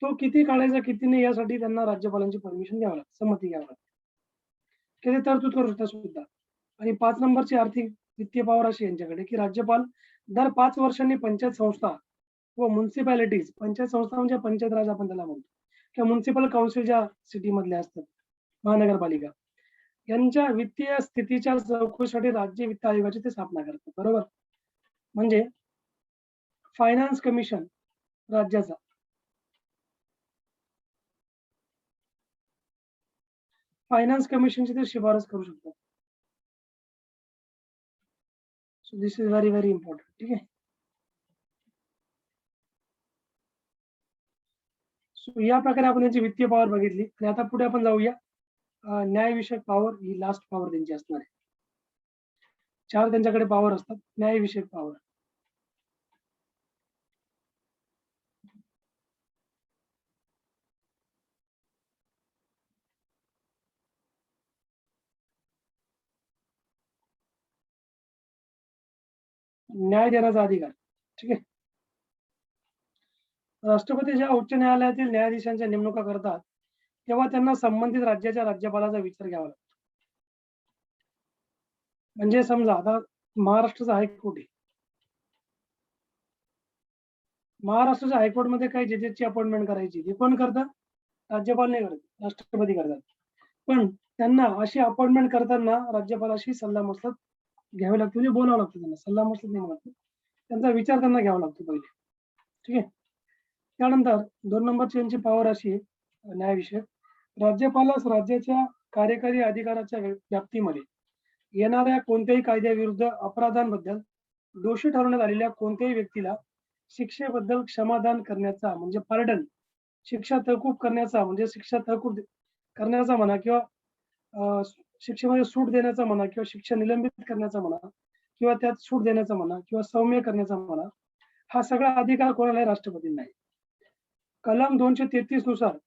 तो किती काढायचा किती नाही यासाठी त्यांना राज्यपालांची परमिशन घ्यावं लागतं, संमती घ्यावं लागते. ते तरतूद करू शकतात सुद्धा. आणि 5 नंबरची आर्थिक वित्तीय पॉवर अशी यांच्याकडे, की राज्यपाल दर 5 वर्षांनी पंचायत संस्था व म्युन्सिपॅलिटीज, पंचायत संस्था म्हणजे पंचायत राज आपण त्याला म्हणतो, किंवा म्युन्सिपल काउन्सिल ज्या सिटी मधल्या असतात, महानगरपालिका, यांच्या वित्तीय स्थितीच्या चौकशीसाठी राज्य वित्त आयोगाची ते स्थापना करतात. बरोबर. म्हणजे फायनान्स कमिशन राज्याचा, फायनान्स कमिशनची ते शिफारस करू शकतात. So this is very very important. ठीक आहे. सो या प्रकारे आपण त्यांची वित्तीय पॉवर बघितली आणि आता पुढे आपण जाऊया न्यायविषयक पॉवर ही लास्ट पॉवर त्यांची असणार आहे. 4 त्यांच्याकडे पॉवर असतात. न्यायविषयक पॉवर. न्याय देण्याचा अधिकार. ठीक आहे. राष्ट्रपती जेव्हा उच्च न्यायालयातील न्यायाधीशांच्या नेमणुका करतात तेव्हा त्यांना संबंधित राज्याच्या राज्यपालाचा विचार घ्यावा लागतो. म्हणजे समजा आता महाराष्ट्राचा हायकोर्ट आहे. महाराष्ट्राच्या हायकोर्टमध्ये काही जजेसची अपॉइंटमेंट करायची ती कोण करतं? राज्यपाल नाही करत, राष्ट्रपती करतात. पण त्यांना अशी अपॉइंटमेंट करताना राज्यपालाशी सल्लामसलत घ्यावी लागते, म्हणजे बोलावं लागतं त्यांना. सल्लामसलत नाही म्हणत, त्यांचा विचार त्यांना घ्यावा लागतो पहिले. ठीक आहे. त्यानंतर 2 नंबरची यांची पॉवर अशी आहे न्यायविषयक. राज्यपालास राज्याच्या कार्यकारी अधिकाराच्या व्याप्तीमध्ये येणाऱ्या कोणत्याही कायद्याविरुद्ध अपराधांबद्दल दोषी ठरवण्यात आलेल्या कोणत्याही व्यक्तीला शिक्षेबद्दल क्षमादान करण्याचा म्हणजे पार्डन, शिक्षा तहकूब करण्याचा म्हणजे शिक्षा तहकूब करण्याचा म्हणा किंवा शिक्षेमध्ये सूट देण्याचा म्हणा किंवा शिक्षा निलंबित करण्याचा म्हणा किंवा त्यात सूट देण्याचा म्हणा किंवा सौम्य करण्याचा म्हणा, हा सगळा अधिकार कोणाला आहे? राष्ट्रपतींना आहे. कलम 233 नुसार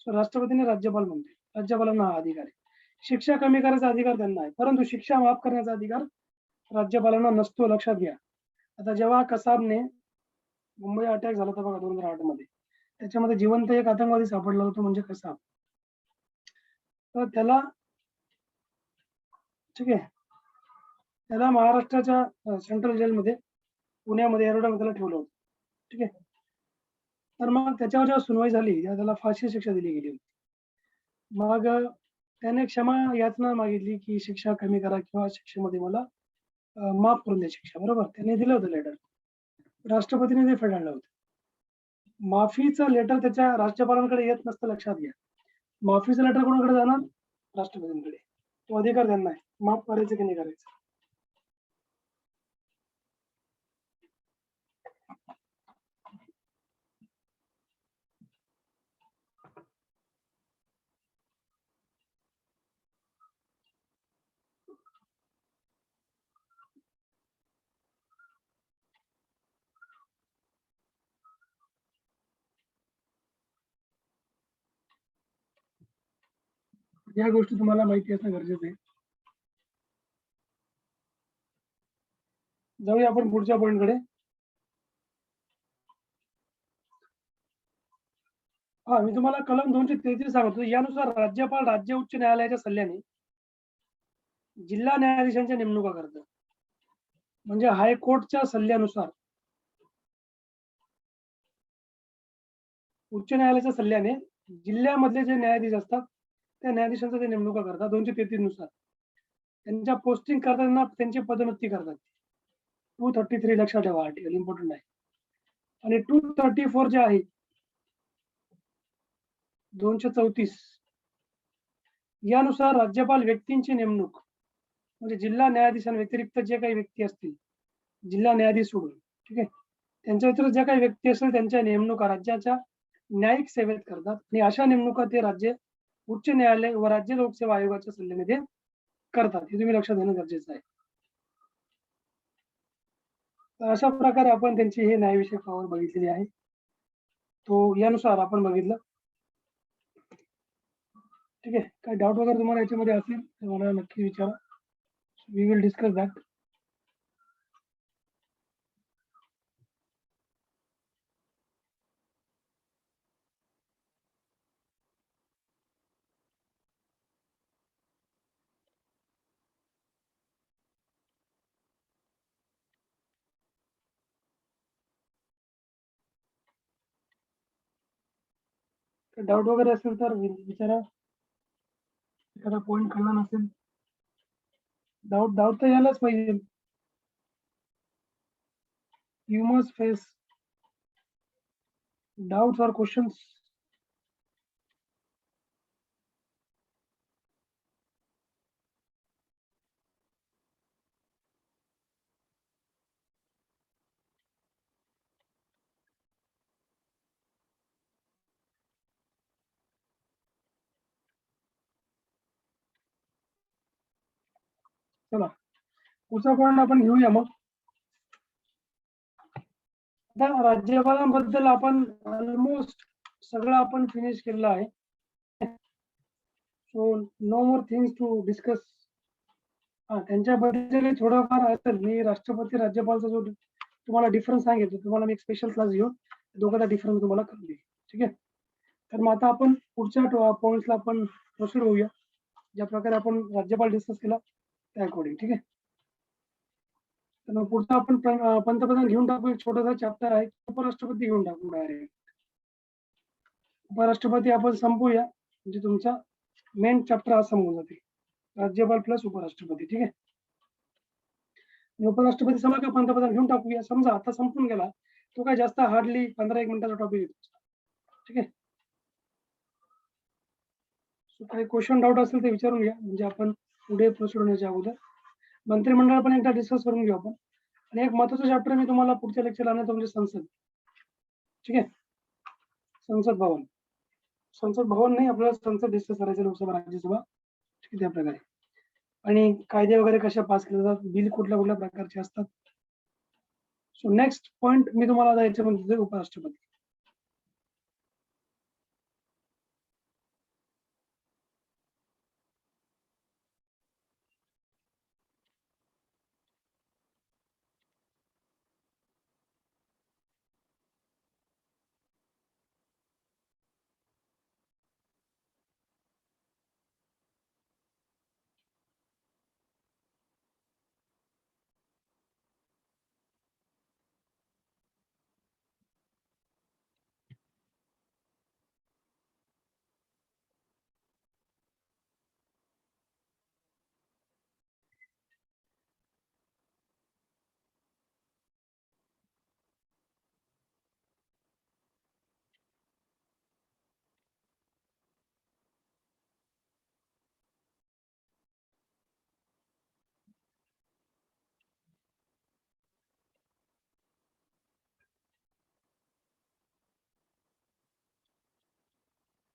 राष्ट्रपतीने राज्यपाल म्हणते, राज्यपालांना हा अधिकार आहे. शिक्षा कमी करायचा अधिकार त्यांना आहे, परंतु शिक्षा माफ करण्याचा अधिकार राज्यपालांना नसतो. लक्षात घ्या. आता जेव्हा कसाबने मुंबई अटॅक झाला होता बघा 2008 मध्ये, त्याच्यामध्ये जिवंत एक आतंकवादी सापडला होता म्हणजे कसाब. तर त्याला ठीक आहे, त्याला महाराष्ट्राच्या सेंट्रल जेलमध्ये पुण्यामध्ये एरोडामध्ये त्याला ठेवलं होतं. ठीक आहे. तर मग त्याच्यावर जेव्हा सुनवाई झाली तेव्हा त्याला फाशी शिक्षा दिली गेली होती. मग त्याने क्षमा याचना मागितली की शिक्षा कमी करा किंवा शिक्षेमध्ये मला माफ करून द्या शिक्षा. बरोबर, त्याने दिलं होतं लेटर. राष्ट्रपतीने ते फेटाळलं होतं. माफीचं लेटर त्याच्या राज्यपालांकडे येत नसतं. लक्षात घ्या. माफीचं लेटर कोणाकडे जाणार? राष्ट्रपतींकडे. तो अधिकार त्यांना आहे, माफ करायचं की नाही करायचं. या गोष्टी तुम्हाला माहिती असणं गरजेचं आहे. जाऊया आपण पुढच्या पॉईंटकडे. हा, मी तुम्हाला कलम 233 सांगतो. यानुसार राज्यपाल राज्य उच्च न्यायालयाच्या सल्ल्याने जिल्हा न्यायाधीशांच्या नेमणुका करतात. म्हणजे हायकोर्टच्या सल्ल्यानुसार उच्च न्यायालयाच्या सल्ल्याने जिल्ह्यामधले जे न्यायाधीश असतात त्या न्यायाधीशांच्या ते नेमणुका करतात 233 नुसार. त्यांच्या पोस्टिंग करताना त्यांची पदोन्नती करतात. 233 लक्षात ठेवा, आर्टिकल इम्पॉर्टंट आहे. आणि 234 जे आहे 234 यानुसार राज्यपाल व्यक्तींची नेमणूक म्हणजे जिल्हा न्यायाधीशांव्यतिरिक्त जे काही व्यक्ती असतील, जिल्हा न्यायाधीश सोडून, ठीक आहे, त्यांच्या व्यतिरिक्त ज्या काही व्यक्ती असतील त्यांच्या नेमणुका राज्याच्या न्यायिक सेवेत करतात आणि अशा नेमणुका ते राज्य उच्च न्यायालय व राज्य लोकसेवा आयोगाच्या सल्ल्याने ते करतात. हे तुम्ही लक्षात घेणं गरजेचं आहे. तर अशा प्रकारे आपण त्यांची हे न्यायविषयक पॉवर बघितलेली आहे. तो यानुसार आपण बघितलं. ठीक आहे. काही डाऊट वगैरे तुम्हाला याच्यामध्ये असेल तर मला नक्की विचारा. We will discuss that. Doubt वगैरे असेल तर विचारा. एखादा पॉईंट कळला नसेल, डाऊट तर यायलाच पाहिजे. You must face doubts or questions. चला पुढचा पॉईंट आपण घेऊया मग. आता राज्यपालांबद्दल आपण ऑलमोस्ट सगळं आपण फिनिश केलेलं आहे. So no more things to discuss. त्यांच्याबद्दल थोडंफार असेल. मी राष्ट्रपती राज्यपालचा जो तुम्हाला डिफरन्स सांगितलं, तुम्हाला मी एक स्पेशल क्लास घेऊन दोघांचा डिफरन्स तुम्हाला कळून देईल. ठीक आहे. तर मग आता आपण पुढच्या पॉईंट्सला आपण प्रोसीड होऊया. ज्या प्रकारे आपण राज्यपाल डिस्कस केला त्या अकॉर्डिंग. ठीक आहे. तर मग पुढचा आपण पंतप्रधान घेऊन टाकू. एक छोटासा चॅप्टर आहे, उपराष्ट्रपती घेऊन टाकू डायरेक्ट. उपराष्ट्रपती आपण संपूया, म्हणजे तुमचा मेन चॅप्टर आज संपून जाते. राज्यपाल प्लस उपराष्ट्रपती. ठीक आहे. उपराष्ट्रपती समजा का पंतप्रधान घेऊन टाकूया. समजा आता संपून गेला, तो काय जास्त हार्डली 15-1 मिनिटाचा टॉपिक येतो. ठीक आहे. काही क्वेश्चन डाऊट असेल ते विचारून घ्या, म्हणजे आपण पुढे प्रोसीड होण्याच्या अगोदर मंत्रिमंडळ पण एकदा डिस्कस करून घेऊ आपण. आणि एक महत्वाचा चॅप्टर मी तुम्हाला पुढच्या लेक्चरला आणतो, म्हणजे संसद. ठीक आहे. संसद भवन. संसद भवन नाही, आपल्याला संसद डिस्कस करायचं, लोकसभा राज्यसभा. ठीक आहे. त्या प्रकारे आणि कायदे वगैरे कशा पास केले जातात, बिल कुठल्या कुठल्या प्रकारचे असतात. सो नेक्स्ट पॉईंट मी तुम्हाला द्यायचं म्हणजे उपराष्ट्रपती.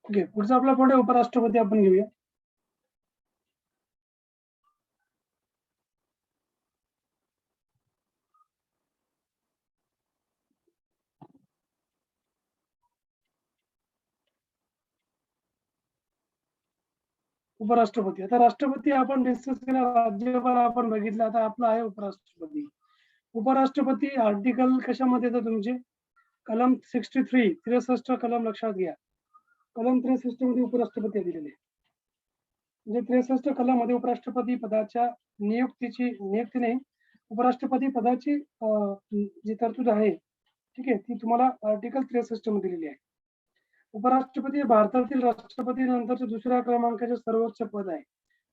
ओके. पुढचा आपला पॉईंट आहे उपराष्ट्रपती. आपण घेऊया. उपराष्ट्रपती. आता राष्ट्रपती आपण डिस्कस केला, राज्यपाल आपण बघितलं, आता आपला आहे उपराष्ट्रपती. उपराष्ट्रपती आर्टिकल कशामध्ये येतं तुमचे? कलम 63 कलम लक्षात घ्या. कलम 63 मध्ये उपराष्ट्रपती दिलेले. म्हणजे 63 कलम मध्ये उपराष्ट्रपती पदाच्या नियुक्ती नाही, उपराष्ट्रपती पदाची जी तरतूद आहे, ठीक आहे, ती तुम्हाला आर्टिकल 63 मध्ये दिलेली आहे. उपराष्ट्रपती हे भारतातील राष्ट्रपती नंतरचे दुसऱ्या क्रमांकाचे सर्वोच्च पद आहे.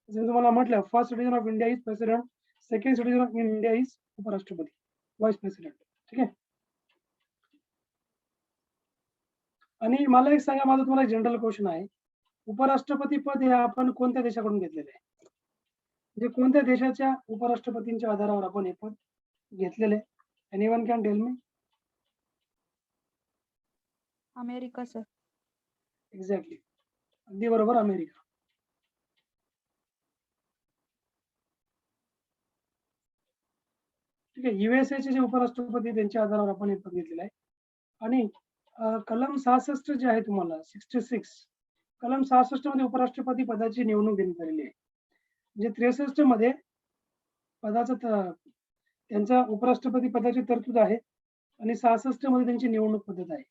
जसं तुम्हाला म्हटलं, first citizen of India is president, second citizen of India is उपराष्ट्रपती, व्हाईस प्रेसिडेंट. ठीक आहे. आणि मला एक सांगा, माझा तुम्हाला जनरल क्वेश्चन आहे, उपराष्ट्रपती पद हे आपण कोणत्या देशाकडून घेतलेले आहे? म्हणजे कोणत्या देशाच्या उपराष्ट्रपतींच्या आधारावर आपण हे पद घेतलेले? Anyone can tell me? America sir. Exactly, अगदी बरोबर, अमेरिका. ठीक आहे. USA चे जे उपराष्ट्रपती त्यांच्या आधारावर आपण हे पद घेतलेलं आहे. आणि कलम 66 जे आहे तुम्हाला 66, कलम 66 मध्ये उपराष्ट्रपती पदाची निवडणूक देण्यात आलेली आहे. म्हणजे 63 मध्ये पदाचं त्यांचा उपराष्ट्रपती पदाची तरतूद आहे आणि 66 मध्ये त्यांची निवडणूक पद्धत आहे.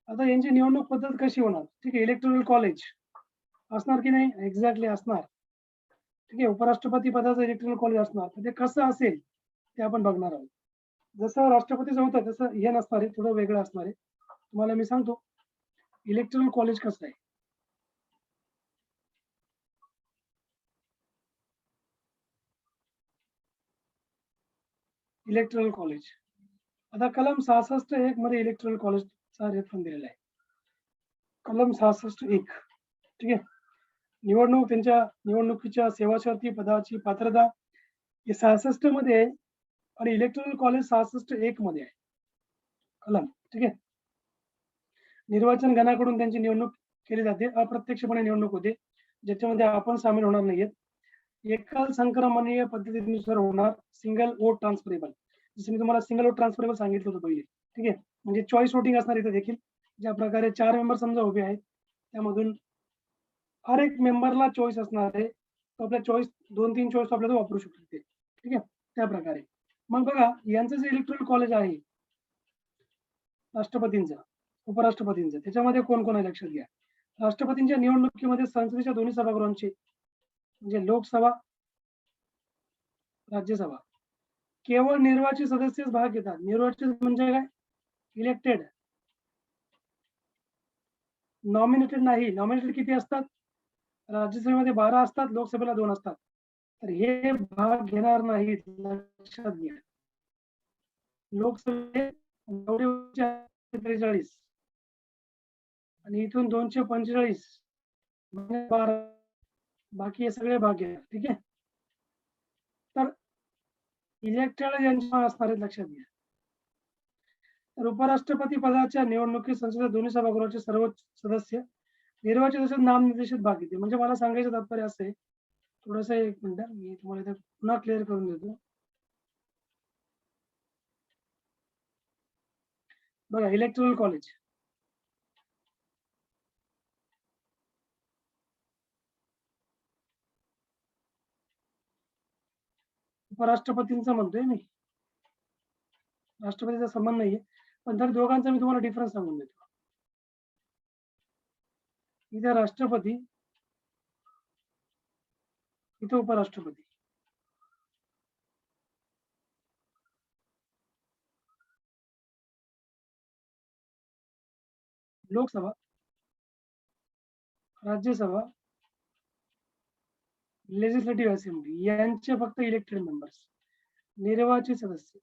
आता यांची निवडणूक पद्धत कशी होणार? ठीक आहे. इलेक्टोरल कॉलेज असणार की नाही? एक्झॅक्टली असणार. ठीक आहे. उपराष्ट्रपती पदाचं इलेक्टोरल कॉलेज असणार. तर ते कसं असेल ते आपण बघणार आहोत. जसं राष्ट्रपतीचं होतं तसं हे नसणार आहे, थोडं वेगळं असणार आहे. तुम्हाला मी सांगतो इलेक्टोरल कॉलेज कसं आहे. इलेक्टोरल कॉलेज, आता कलम 66(1) मध्ये इलेक्टोरल कॉलेजचा रेफरन्स दिलेला आहे. कलम 66(1). ठीक आहे. निवडणूक, त्यांच्या निवडणुकीच्या सेवा शर्ती, पदाची पात्रता हे 66 मध्ये आहे आणि इलेक्टोरल कॉलेज 66(1) मध्ये आहे कलम. ठीक आहे. निर्वाचन गणाकडून त्यांची निवडणूक केली जाते, अप्रत्यक्षपणे निवडणूक होते, ज्याच्यामध्ये आपण सामील होणार नाहीयेत. एकल संक्रमणीय पद्धतीनुसार होणार सिंगल वोट ट्रान्सफरेबल. जसं मी तुम्हाला सिंगल वोट ट्रान्सफरेबल सांगितलं होतं पहिले. ठीक आहे, म्हणजे चॉईस वोटिंग असणार इथे देखील. ज्या प्रकारे 4 मेंबर समजा उभे आहेत, त्यामधून हर एक मेंबरला चॉईस असणार आहे. तो आपल्या चॉईस 2-3 चॉईस आपल्याला वापरू शकतो ते. ठीक आहे, त्या प्रकारे. मग बघा यांचं जे इलेक्टोरल कॉलेज आहे राष्ट्रपतींचं, उपराष्ट्रपतींचं, त्याच्यामध्ये कोण-कोण आहे लक्षात घ्या. राष्ट्रपतींच्या निवडणुकीमध्ये संसदेच्या दोन्ही सभागृहांची म्हणजे लोकसभा, राज्यसभा केवळ निर्वाचित सदस्यच भाग घेतात. निर्वाचित म्हणजे काय? इलेक्टेड. नॉमिनेटेड नाही. नॉमिनेटेड किती असतात? राज्यसभेमध्ये 12 असतात, लोकसभेला 2 असतात. तर हे भाग घेणार नाहीत, लक्षात घ्या. लोकसभेत 43 आणि इथून 245 म्हणजे 12, बाकी हे सगळे भाग घेणार. ठीक आहे. तर इलेक्टेड यांच्या असणार आहेत, लक्षात घ्या. तर उपराष्ट्रपती पदाच्या निवडणुकीत संसदेच्या दोन्ही सभागृहाचे सर्व सदस्य निर्वाचित असेल नामनिर्देशित भाग घेते. म्हणजे मला सांगायचं तात्पर्य असं आहे, थोडंसं एक मिनिट मी तुम्हाला इथे पुन्हा क्लिअर करून देतो. बघा इलेक्टोरल कॉलेज, उपराष्ट्रपतींचा म्हणतोय मी, राष्ट्रपतीचा संबंध नाहीये, पण तर दोघांचा मी तुम्हाला डिफरन्स सांगून देतो. इथे राष्ट्रपती, इथे उपराष्ट्रपती. लोकसभा, राज्यसभा, लेजिस्लेटिव्ह असेंब्ली यांचे फक्त इलेक्टेड मेंबर्स, निर्वाचित सदस्य.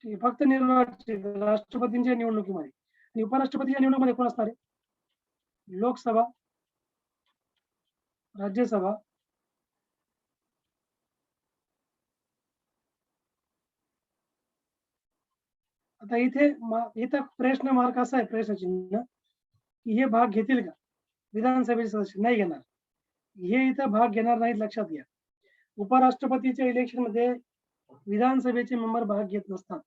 ठीक आहे, फक्त निर्वाचित राष्ट्रपतींच्या निवडणुकीमध्ये. आणि उपराष्ट्रपतीच्या निवडणुकीमध्ये कोण असणार आहे? लोकसभा, राज्यसभा, आता इथं प्रश्न मार्क असा आहे, प्रश्नचिन्ह की हे भाग घेतील का? विधानसभेचे सदस्य नाही घेणार. हे इथं भाग घेणार नाहीत, लक्षात घ्या. उपराष्ट्रपतीच्या इलेक्शन मध्ये विधानसभेचे मेंबर भाग घेत नसतात.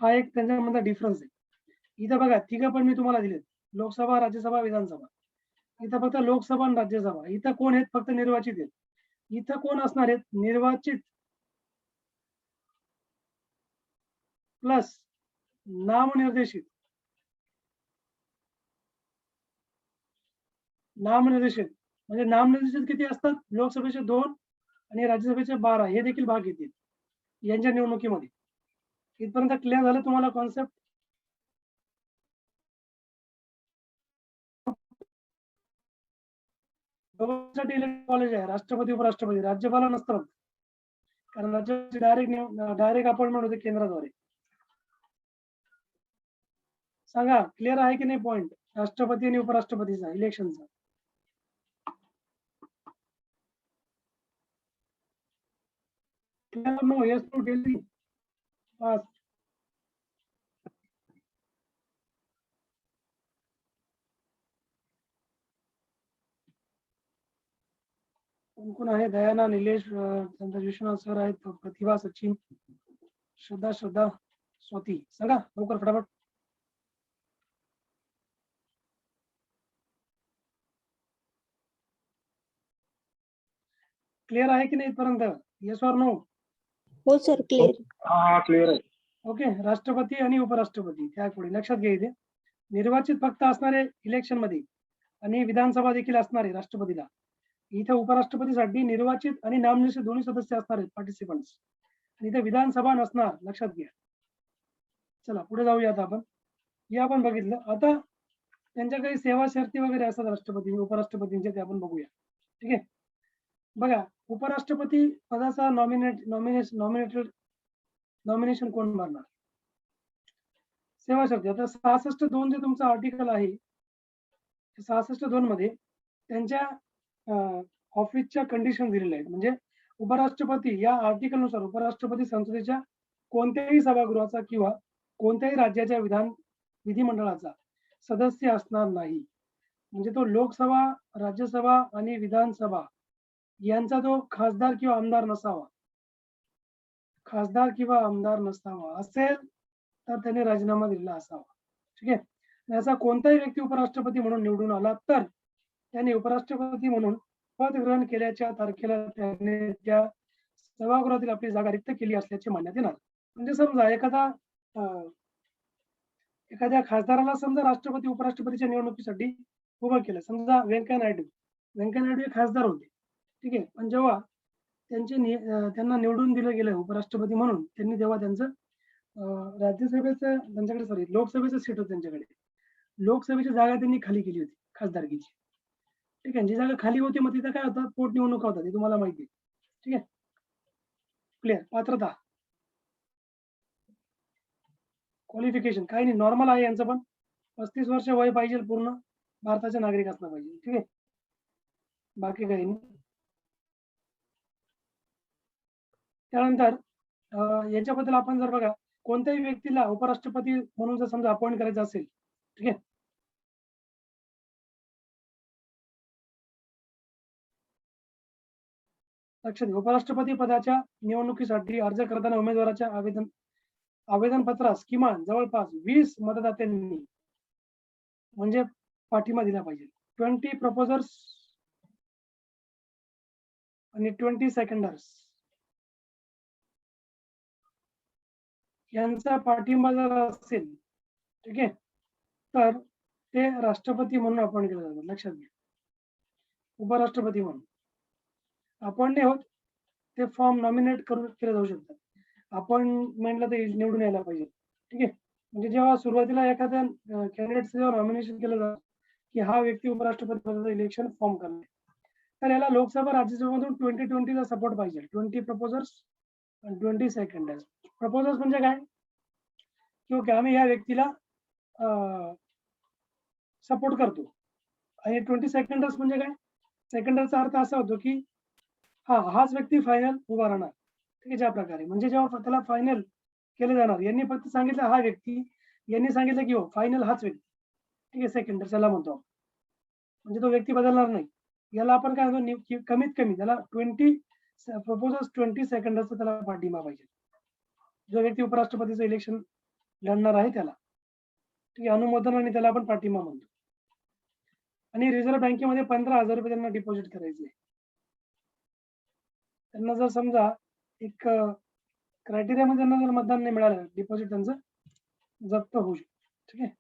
हा एक त्यांच्यामधला डिफरन्स आहे. इथं बघा तिघं पण मी तुम्हाला दिलेत, लोकसभा, राज्यसभा, विधानसभा. इथं फक्त लोकसभा आणि राज्यसभा. इथं कोण आहेत? फक्त निर्वाचित आहेत. इथं कोण असणार आहेत? निर्वाचित प्लस नामनिर्देशित. नामनिर्देशित म्हणजे नामनिर्देशित किती असतात? लोकसभेचे 2 आणि राज्यसभेचे 12 हे देखील भाग घेतील यांच्या निवडणुकीमध्ये. इथपर्यंत क्लिअर झालं तुम्हाला कॉन्सेप्ट? दोघांसाठी इलेक्ट कॉलेज आहे, राष्ट्रपती उपराष्ट्रपती. राज्यपाल नसतं, कारण राज्याची डायरेक्ट अपॉइंटमेंट होते केंद्राद्वारे. सांगा क्लिअर आहे की नाही पॉइंट राष्ट्रपती आणि उपराष्ट्रपतीचा इलेक्शनचा? Clear? No? Yes, no, tell me fast. कोण आहे? दयाना, निलेश, विश्वनाथ सर आहेत, प्रतिभा, सचिन, श्रद्धा, स्वाती. सांगा लवकर फटाफट. क्लिअर आहे की नाही इथपर्यंत? Yes or no? हो सर, क्लिअर. हा क्लिअर आहे. ओके, राष्ट्रपती आणि उपराष्ट्रपती त्या पुढे लक्षात घ्या. इथे निर्वाचित फक्त असणारे इलेक्शन मध्ये आणि विधानसभा देखील असणार आहे राष्ट्रपतीला. इथे उपराष्ट्रपतीसाठी निर्वाचित आणि नामनिर्देशित दोन्ही सदस्य असणार आहेत, पार्टिसिपंट्स. आणि इथे विधानसभा नसणार, लक्षात घ्या. चला पुढे जाऊयात आपण. हे आपण बघितलं. आता त्यांच्या काही सेवा शर्ती वगैरे असतात राष्ट्रपती उपराष्ट्रपतींचे, ते आपण बघूया. ठीक आहे. बघा उपराष्ट्रपती पदाचा नॉमिनेशन कोण भरणार? सेवा शर्ती. आता 66(2) जे तुमचं आर्टिकल आहे, 66(2) मध्ये त्यांच्या ऑफिसच्या कंडिशन दिलेल्या आहेत. म्हणजे उपराष्ट्रपती या आर्टिकल नुसार उपराष्ट्रपती संसदेच्या कोणत्याही सभागृहाचा किंवा कोणत्याही राज्याच्या विधिमंडळाचा सदस्य असणार नाही. म्हणजे तो लोकसभा, राज्यसभा आणि विधानसभा यांचा तो खासदार किंवा आमदार नसावा. खासदार किंवा आमदार नसावा. असेल तर त्याने राजीनामा दिलेला असावा. ठीक आहे. आणि असा कोणताही व्यक्ती उपराष्ट्रपती म्हणून निवडून आला तर त्याने उपराष्ट्रपती म्हणून पद ग्रहण केल्याच्या तारखेला त्याने त्या सभागृहातील आपली जागा रिक्त केली असल्याचे मानण्यात येणार. म्हणजे समजा एखाद्या खासदाराला समजा राष्ट्रपती उपराष्ट्रपतीच्या निवडणुकीसाठी उभं केलं. समजा व्यंकय्या नायडू. व्यंकय्या नायडू हे खासदार होते. ठीक आहे. पण जेव्हा त्यांना निवडून दिलं गेलं उपराष्ट्रपती म्हणून, त्यांनी तेव्हा त्यांचं राज्यसभेचं त्यांच्याकडे सॉरी लोकसभेचं सीट होतं त्यांच्याकडे. लोकसभेची जागा त्यांनी खाली केली होती खासदारकीची. ठीक आहे. जी जागा खाली होती मग तिथं काय होतं पोटनिवडणुका होतात हे तुम्हाला माहिती आहे. ठीक आहे. क्लिअर. पात्रता. क्वालिफिकेशन काही नाही नॉर्मल आहे यांचं पण 35 वर्ष वय पाहिजे पूर्ण भारताचे नागरिक असलं पाहिजे. ठीक आहे. बाकी काही नाही. त्यानंतर याच्याबद्दल आपण जर बघा कोणत्याही व्यक्तीला उपराष्ट्रपती म्हणून जर समजा अपॉइंट करायचं असेल, ठीक आहे. लक्षात घ्या उपराष्ट्रपती पदाच्या निवडणुकीसाठी अर्ज करताना उमेदवाराच्या आवेदन पत्रास किमान जवळपास 20 मतदात्यांनी म्हणजे पाठिंबा दिला पाहिजे. 20 प्रपोजर्स आणि 20 सेकंडर्स यांचा पाठिंबा जर असेल, ठीक आहे, तर ते राष्ट्रपती म्हणून अपॉइंट केले जातात. लक्षात घ्या. उपराष्ट्रपती म्हणून अपॉइंट नाही होत, ते फॉर्म नॉमिनेट केले जाऊ शकतात. अपॉइंटमेंटला ते निवडून यायला पाहिजे. ठीक आहे. म्हणजे जेव्हा सुरुवातीला एखाद्या कॅन्डिडेटचं जेव्हा नॉमिनेशन केलं जातं की हा व्यक्ती उपराष्ट्रपती पदाचं इलेक्शन फॉर्म करणार, तर याला लोकसभा राज्यसभेमधून 20 चा सपोर्ट पाहिजे. 20 प्रपोजर्स आणि 20 सेकंडर्स. प्रपोजर्स म्हणजे काय की आम्ही या व्यक्तीला सपोर्ट करतो. आणि 20 सेकंडर्स म्हणजे काय सेकंडरचा अर्थ असा होतो की हाच व्यक्ती फायनल उभा राहणार. ठीक आहे. ज्या प्रकारे म्हणजे जेव्हा त्याला फायनल केलं जाणार यांनी फक्त सांगितलं हा व्यक्ती यांनी सांगितलं की हो फायनल हाच व्यक्ती. ठीक आहे. सेकंडर त्याला म्हणतो म्हणजे तो व्यक्ती बदलणार नाही. याला आपण काय म्हणतो कमीत कमी त्याला 20 सेकंडरचा त्याला पाठिंबा पाहिजे. जो व्यक्ती उपराष्ट्रपतीचं इलेक्शन लढणार आहे त्याला. ठीक आहे. अनुमोदन आणि त्याला आपण पाठिंबा म्हणतो. आणि रिझर्व्ह बँकेमध्ये 15,000 रुपये त्यांना डिपॉझिट करायचे. त्यांना जर समजा एक क्रायटेरियामध्ये त्यांना जर मतदान नाही मिळालं डिपॉझिट त्यांचं जप्त होऊ शकतं. ठीक आहे.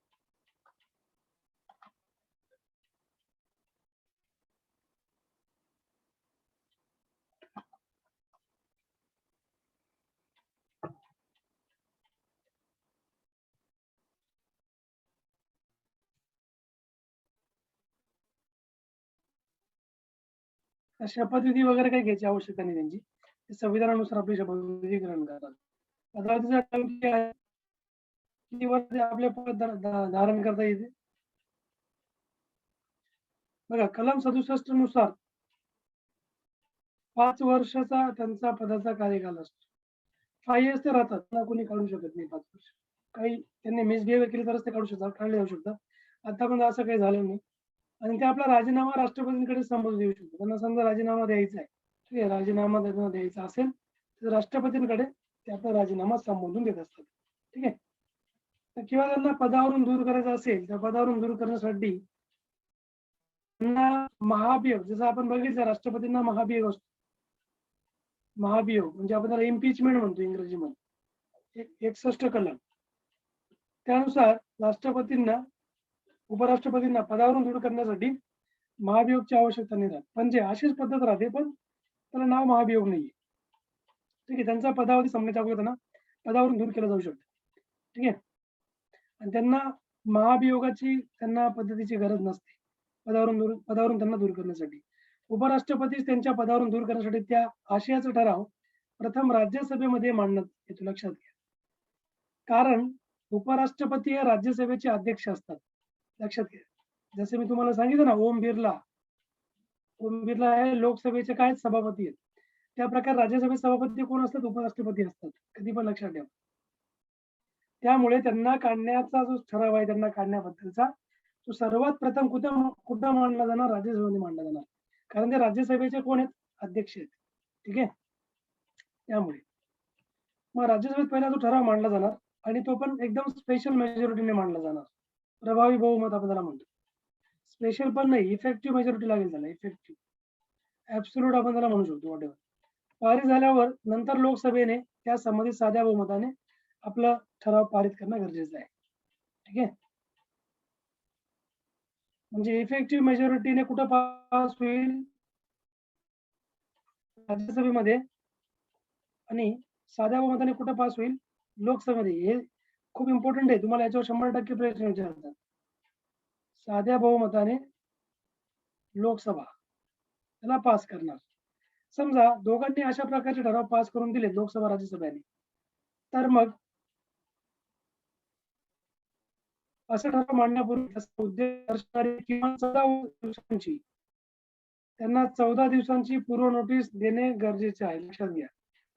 शपथविधी वगैरे काही घ्यायची आवश्यकता नाही त्यांची. ते संविधानानुसार आपली शपथविधी ग्रहण करतात. पदावधीचा टाइम किती आहे? किती वर्ष आपले पद धारण करता येते? बघा कलम 67 नुसार 5 वर्षाचा त्यांचा पदाचा कार्यकाल असतो. 5 इयर्स ते राहतात. ना कोणी काढू शकत नाही 5 वर्ष. काही त्यांनी मिसबिहेव केली तरच ते काढले जाऊ शकतात. आतापर्यंत असं काही झालं नाही. आणि ते आपला राजीनामा राष्ट्रपतींकडे संमत देऊ शकतो. त्यांना समजा राजीनामा द्यायचा आहे. ठीक आहे. राजीनामा त्यांना द्यायचा असेल तर राष्ट्रपतींकडे ते आपला राजीनामा संबोधून देत असतात. ठीक आहे. तर किंवा त्यांना पदावरून दूर करायचं असेल तर पदावरून दूर करण्यासाठी त्यांना महाभियोग जसं आपण बघितलं राष्ट्रपतींना महाभियोग असतो. महाभियोग म्हणजे आपण त्याला इम्पिचमेंट म्हणतो इंग्रजीमध्ये. 61 कलम. त्यानुसार उपराष्ट्रपतींना पदावरून दूर करण्यासाठी महाभियोगची आवश्यकता नाही राहत. म्हणजे अशीच पद्धत राहते पण त्याला नाव महाभियोग नाहीये. ठीक आहे. त्यांचा पदावधी संपण्याच्या अगोदर त्यांना पदावरून दूर केलं जाऊ शकतं. ठीक आहे. आणि त्यांना महाभियोगाची त्यांना पद्धतीची गरज नसते. पदावरून त्यांना दूर करण्यासाठी. उपराष्ट्रपतीच त्यांच्या पदावरून दूर करण्यासाठी त्या आशयाचा ठराव प्रथम राज्यसभेमध्ये मांडण्यात येतो. लक्षात घ्या. कारण उपराष्ट्रपती हे राज्यसभेचे अध्यक्ष असतात. लक्षात घ्या. जसे मी तुम्हाला सांगितलं ना ओम बिर्ला हे लोकसभेचे काय सभापती आहेत. त्या प्रकारे राज्यसभेचे सभापती कोण असतात? उपराष्ट्रपती असतात. कधी पण लक्षात ठेवा. त्यामुळे त्यांना काढण्याचा जो ठराव आहे त्यांना काढण्याबद्दलचा तो सर्वात प्रथम कुठं कुठं मांडला जाणार? राज्यसभेमध्ये मांडला जाणार. कारण ते राज्यसभेचे कोण आहेत? अध्यक्ष आहेत. ठीक आहे? त्यामुळे. मग राज्यसभेत पहिला तो ठराव मांडला जाणार आणि तो पण एकदम स्पेशल मेजॉरिटीने मांडला जाणार. प्रभावी बहुमत आपण त्याला म्हणतो. स्पेशल पण नाही, इफेक्टिव्ह मेजॉरिटी लागेल त्याला, इफेक्टिव्ह. ॲब्सोल्यूट आपण त्याला म्हणू शकतो व्हॉटएव्हर. पारित झाल्यावर नंतर लोकसभेने त्या संबंधित साध्या बहुमताने आपला ठराव पारित करणं गरजेचं आहे. ठीक आहे? म्हणजे इफेक्टिव्ह मेजॉरिटीने कुठं पास होईल? राज्यसभेमध्ये आणि साध्या बहुमताने कुठं पास होईल? लोकसभेमध्ये. हे खूप इम्पॉर्टंट आहे. तुम्हाला याच्यावर 100% प्रश्न विचारतात. साध्या बहुमताने लोकसभा त्याला पास करणार. समजा दोघांनी अशा प्रकारचे ठराव पास करून दिले लोकसभा राज्यसभेने, तर मग असं ठराव मांडण्यापूर्वी त्याचा उद्देश दर्शवणारी किमान 14 दिवसांची त्यांना 14 दिवसांची पूर्व नोटीस देणे गरजेचे आहे. लक्षात घ्या.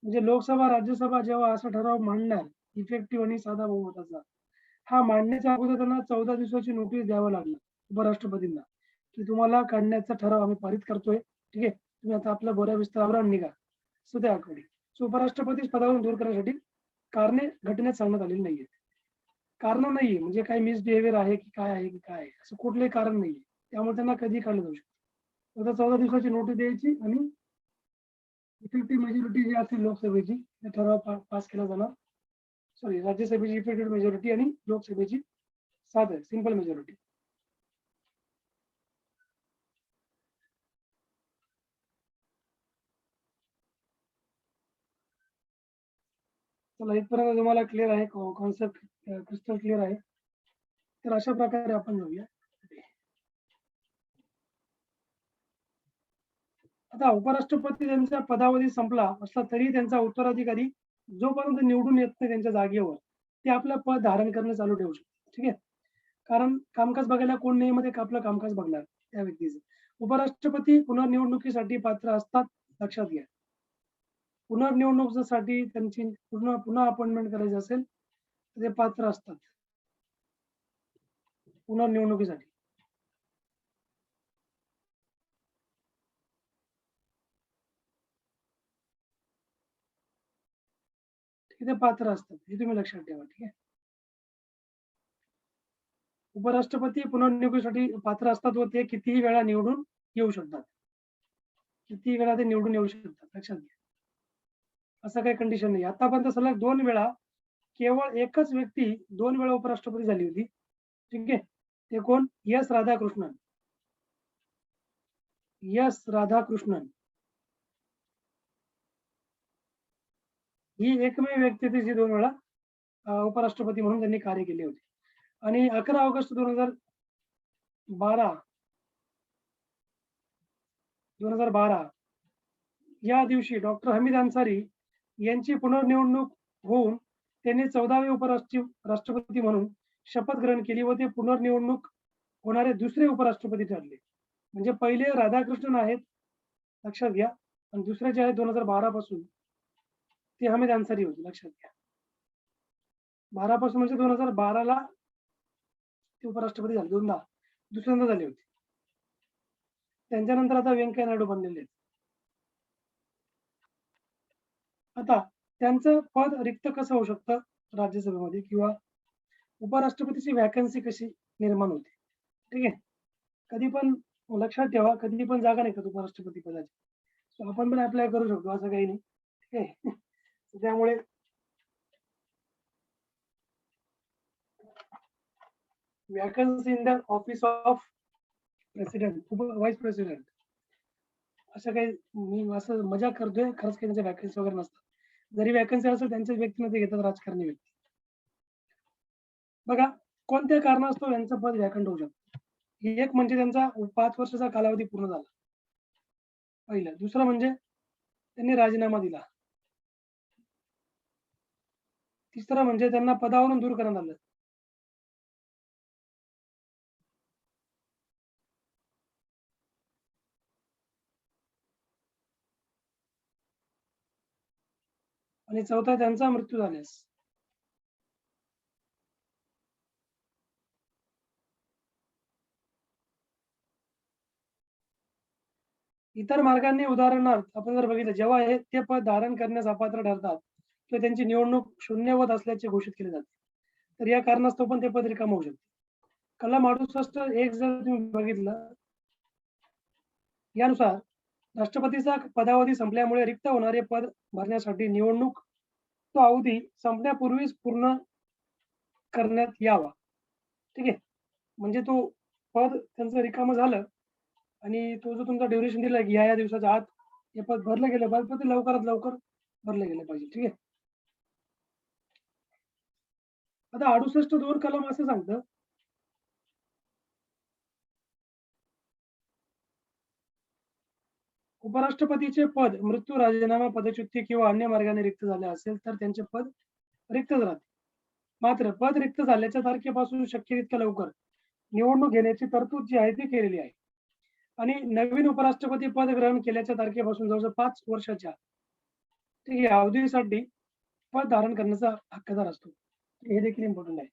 म्हणजे लोकसभा, राज्यसभा जेव्हा असा ठराव मांडणार इफेक्टिव्ह आणि साधा बहुमताचा, हा मांडण्याच्या अगोदर त्यांना 14 दिवसाची नोटीस द्यावं लागणार उपराष्ट्रपतींना, की तुम्हाला काढण्याचा ठराव आम्ही पारित करतोय. ठीक आहे? तुम्ही आता आपल्या बऱ्या विस्तारावर निघा. सो त्या आठवडी. सो उपराष्ट्रपती पदावरून दूर करण्यासाठी कारणे घटनेत सांगण्यात आलेली नाहीये. कारण नाहीये म्हणजे काही मिसबिहेवियर आहे की काय आहे की काय आहे, असं कुठलंही कारण नाहीये. त्यामुळे त्यांना कधीही काढलं जाऊ शकतं. आता 14 दिवसाची नोटीस द्यायची आणि इफेक्टिव्ह मेजॉरिटी जी असेल लोकसभेची, ते ठराव पास केला जाणार. सॉरी, राज्यसभेची इफेक्टिव्ह मेजॉरिटी आणि लोकसभेची साधं सिंपल मेजॉरिटी. चला, इथपर्यंत तुम्हाला क्लिअर आहे? कॉन्सेप्ट क्रिस्टल क्लिअर आहे? तर अशा प्रकारे आपण जाऊया. आता उपराष्ट्रपती त्यांचा पदावधी संपला असला तरी त्यांचा उत्तराधिकारी जोपर्यंत निवडून येत नाही त्यांच्या जागेवर, ते आपलं पद धारण करणं चालू ठेवू शकतात. ठीक आहे? कारण कामकाज बघायला कोण नाही, मध्ये आपलं कामकाज बघणार त्या व्यक्तीचं. उपराष्ट्रपती पुनर्निवडणुकीसाठी पात्र असतात, लक्षात घ्या. पुनर्निवडणुकीसाठी त्यांची पुन्हा अपॉइंटमेंट करायची असेल तर ते पात्र असतात पुनर्निवडणुकीसाठी. ते पात्र असतात, हे तुम्ही लक्षात ठेवा. ठीक आहे? उपराष्ट्रपती पुनर्निवडणुकीसाठी पात्र असतात व ते कितीही वेळा निवडून येऊ शकतात. कितीही वेळा ते निवडून येऊ शकतात, लक्षात घ्या. असं काही कंडिशन नाही. आतापर्यंत सलग 2 वेळा केवळ एकच व्यक्ती 2 वेळा उपराष्ट्रपती झाली होती. ठीक आहे? ते कोण? एस राधाकृष्णन. एस राधाकृष्णन ही एकमेव व्यक्ती होती जी 2 वेळा उपराष्ट्रपती म्हणून त्यांनी कार्य केले होते. आणि 11 ऑगस्ट 2012 या दिवशी डॉक्टर हमीद अन्सारी यांची पुनर्निवडणूक होऊन त्यांनी 14वे राष्ट्रपती म्हणून शपथ ग्रहण केली व ते पुनर्निवडणूक होणारे दुसरे उपराष्ट्रपती ठरले. म्हणजे पहिले राधाकृष्णन आहेत, लक्षात घ्या. आणि दुसरे जे आहेत 2012 पासून ते हमीद अन्सारी होते, लक्षात घ्या. 12 पासून म्हणजे 2012ला ते उपराष्ट्रपती झाले, दोनदा, दुसऱ्यांदा झाले होते. त्यांच्यानंतर आता व्यंकय्या नायडू बनलेले आहेत. आता त्यांचं पद रिक्त कसं होऊ शकतं राज्यसभेमध्ये किंवा उपराष्ट्रपतीची व्हॅकन्सी कशी निर्माण होते? ठीक आहे? कधी पण लक्षात ठेवा, कधी पण जागा निघतात उपराष्ट्रपती पदाची. So आपण पण अप्लाय करू शकतो, असं काही नाही. ठीक आहे? त्यामुळे vacancy in the office of president, vice president, असं काही मी असं मजाक करतोय, खरंच काही त्यांच्या व्हॅकन्सी वगैरे नसतात. जरी व्हॅकन्सी असेल त्यांच्याच व्यक्तीने ते घेतात, राजकारणी व्यक्ती. बघा, कोणत्या कारणास्तव यांचं पद व्हॅकंट होऊ शकतं. एक म्हणजे त्यांचा 5 वर्षाचा कालावधी पूर्ण झाला, पहिलं. दुसरं म्हणजे त्यांनी राजीनामा दिला. तिसरं म्हणजे त्यांना पदावरून दूर करण्यात आलं. आणि चौथा त्यांचा मृत्यू झाल्यास. इतर मार्गांनी उदाहरणार्थ आपण जर बघितलं जेव्हा ते पद धारण करण्यास अपात्र ठरतात किंवा त्यांची निवडणूक शून्यवत असल्याचे घोषित केले जाते, तर या कारणास्तव पण ते पद रिकाम होऊ शकते. कलम 68(1) जर तुम्ही बघितलं, यानुसार राष्ट्रपतीचा पदावधी संपल्यामुळे रिक्त होणारे पद भरण्यासाठी निवडणूक तो अवधी संपण्यापूर्वीच पूर्ण करण्यात यावा. ठीक आहे. म्हणजे तो पद त्यांचं रिकामं झालं आणि तो जो तुमचा ड्युरेशन दिलाय की या दिवसाच्या आत हे पद भरलं गेलं पाहिजे, पण ते लवकरात लवकर भरलं गेलं पाहिजे. ठीक आहे. आता 68(2) कलम असं सांगतं, उपराष्ट्रपतीचे पद मृत्यू, राजीनामा, पदच्युती किंवा अन्य मार्गाने रिक्त झाले असेल तर त्यांचे पद रिक्तच राहते. मात्र पद रिक्त झाल्याच्या तारखेपासून शक्य तितक्या लवकर निवडणूक घेण्याची तरतूद जी आहे ती केलेली आहे. आणि नवीन उपराष्ट्रपती पद ग्रहण केल्याच्या तारखेपासून जवळजवळ 5 वर्षाच्या ठीक आहे अवधीसाठी पद धारण करण्याचा हक्कदार असतो. हे देखील इम्पॉर्टंट आहे.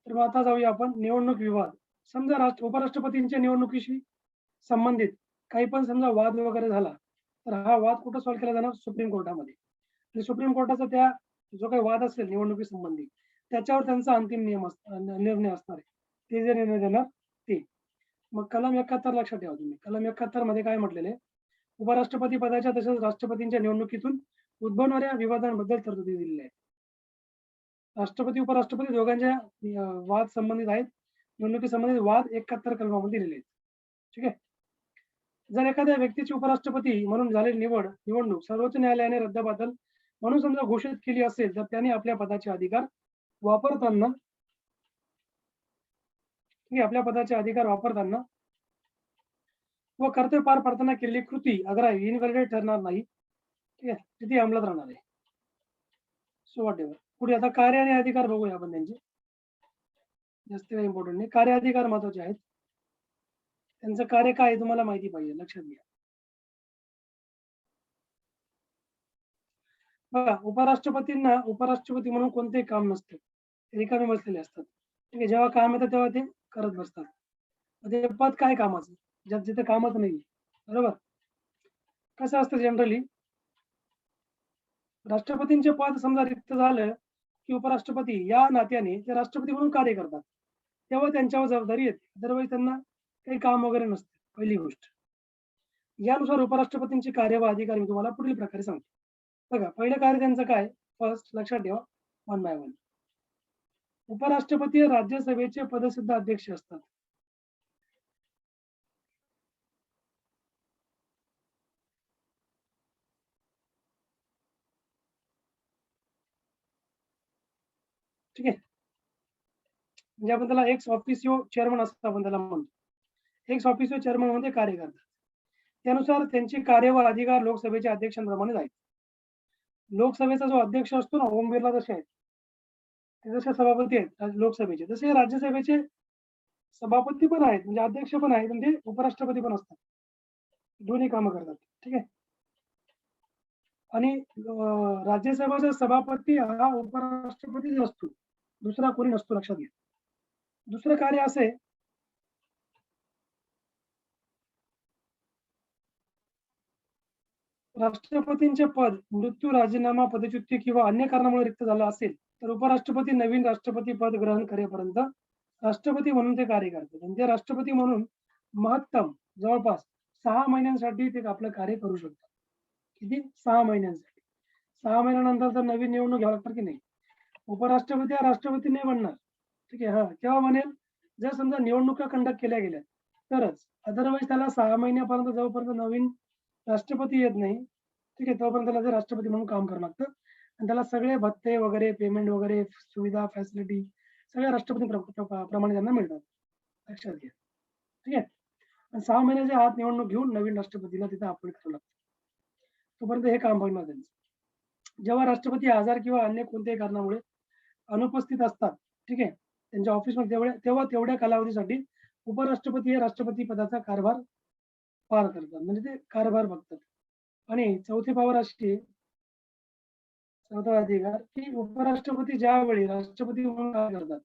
तर मग आता जाऊया आपण निवडणूक विवाद. समजा उपराष्ट्रपतींच्या निवडणुकीशी संबंधित काही पण समजा वाद वगैरे झाला, तर हा वाद कुठं सॉल्व्ह केला जाणार? सुप्रीम कोर्टामध्ये. आणि सुप्रीम कोर्टाचा त्या जो काही वाद असेल निवडणुकी संबंधी त्याच्यावर त्यांचा अंतिम निर्णय असणार आहे. ते जे निर्णय देणार ते. मग कलम 71 लक्षात ठेवा तुम्ही. कलम 71 मध्ये काय म्हटलेलं आहे? उपराष्ट्रपती पदाच्या तसेच राष्ट्रपतींच्या निवडणुकीतून उद्भवणाऱ्या विवादांबद्दल तरतुदी दिलेल्या आहेत. राष्ट्रपती उपराष्ट्रपती दोघांच्या वाद संबंधित आहेत. निवडणुकी संबंधित वाद 71 कलमामध्ये दिलेले आहेत. ठीक आहे. जर एखाद्या व्यक्तीची उपराष्ट्रपती म्हणून झालेली निवडणूक सर्वोच्च न्यायालयाने रद्दबातल म्हणून समजा घोषित केली असेल, तर त्याने आपल्या पदाचे अधिकार वापरताना आपल्या पदाचे अधिकार वापरताना व कर्तव्य पार पाडताना केलेली कृती अग्राह्य इनव्हॅलिड ठरणार नाही. ठीक आहे. ती अंमलात राहणार आहे. So what ever. पुढे आता कार्य आणि अधिकार बघूया आपण त्यांचे. जास्त काही इम्पॉर्टंट नाही. कार्य अधिकार महत्वाचे आहेत. त्यांचं कार्य काय आहे तुम्हाला माहिती पाहिजे, लक्षात घ्या. बघा, उपराष्ट्रपतींना उपराष्ट्रपती म्हणून कोणतेही काम नसते. ते रिकामे बसलेले असतात. ठीक आहे. जेव्हा काम येतं तेव्हा ते करत बसतात. ते पद काय कामाचं? ज्यात जिथे कामच नाही. बरोबर. कसं असतं जनरली, राष्ट्रपतींचे पद समजा रिक्त झालं की उपराष्ट्रपती या नात्याने ते राष्ट्रपती म्हणून कार्य करतात. तेव्हा त्यांच्यावर जबाबदारी येते. अदरवाईज त्यांना काही काम वगैरे नसते. पहिली गोष्ट. यानुसार उपराष्ट्रपतींचे कार्य व अधिकार मी तुम्हाला पुढील प्रकारे सांगतो. बघा, पहिलं कार्य त्यांचं काय? फर्स्ट लक्षात ठेवा, 1 बाय 1. उपराष्ट्रपती राज्यसभेचे पदसिद्ध अध्यक्ष असतात. ठीक आहे. म्हणजे आपण त्याला एक्स ऑफिसिओ चेअरमन असं आपण त्याला म्हणतो. एक्स ऑफिसिओ चेअरमन म्हणजे कार्य करतात. त्यानुसार त्यांची कार्य व अधिकार लोकसभेच्या अध्यक्षांप्रमाणे आहेत. लोकसभेचा जो अध्यक्ष असतो ना, ओम बिर्ला जसे आहेत, ते जसे सभापती आहेत लोकसभेचे, तसे राज्यसभेचे सभापती पण आहेत, म्हणजे अध्यक्ष पण आहेत आणि ते उपराष्ट्रपती पण असतात. दोन्ही कामं करतात. ठीक आहे. आणि राज्यसभेचा सभापती हा उपराष्ट्रपतीच असतो. दुसरा कोणी नसतो, लक्षात घ्या. दुसरं कार्य असे राष्ट्रपतींचे पद मृत्यू, राजीनामा, पदच्युती किंवा अन्य कारणामुळे रिक्त झालं असेल, तर उपराष्ट्रपती नवीन राष्ट्रपती पद ग्रहण करेपर्यंत राष्ट्रपती म्हणून ते कार्य करतात. आणि ते राष्ट्रपती म्हणून महत्तम जवळपास 6 महिन्यांसाठी ते आपलं कार्य करू शकतात. किती? 6 महिन्यांसाठी. 6 महिन्यानंतर तर नवीन निवडणूक घ्यावी लागणार की नाही? उपराष्ट्रपती हा राष्ट्रपती नाही बनणार. ठीक आहे. केव्हा बनेल? जर समजा निवडणुका कंडक्ट केल्या गेल्या तरच. अदरवाईज त्याला 6 महिन्यापर्यंत जोपर्यंत नवीन राष्ट्रपती येत नाही, ठीक आहे, तोपर्यंत त्याला ते राष्ट्रपती म्हणून काम करावं लागतं. आणि त्याला सगळे भत्ते वगैरे, पेमेंट वगैरे, सुविधा, फॅसिलिटी सगळ्या राष्ट्रपती प्रमाणे त्यांना मिळतात. लक्षात घ्या. ठीक आहे. आणि 6 महिन्याच्या आत निवडणूक घेऊन नवीन राष्ट्रपतीला तिथे अपॉइंट करावं लागतं. तोपर्यंत हे काम बघणार त्यांचं. जेव्हा राष्ट्रपती आजार किंवा अन्य कोणत्याही कारणामुळे अनुपस्थित असतात, ठीक आहे, त्यांच्या ऑफिसमध्ये तेव्हा तेवढ्या कालावधीसाठी उपराष्ट्रपती हे राष्ट्रपती पदाचा कारभार पार करतात. म्हणजे ते कारभार बघतात. आणि चौथी पॉवर अशी आहे, चौथा अधिकार, की उपराष्ट्रपती ज्यावेळी राष्ट्रपती म्हणून कार्य करतात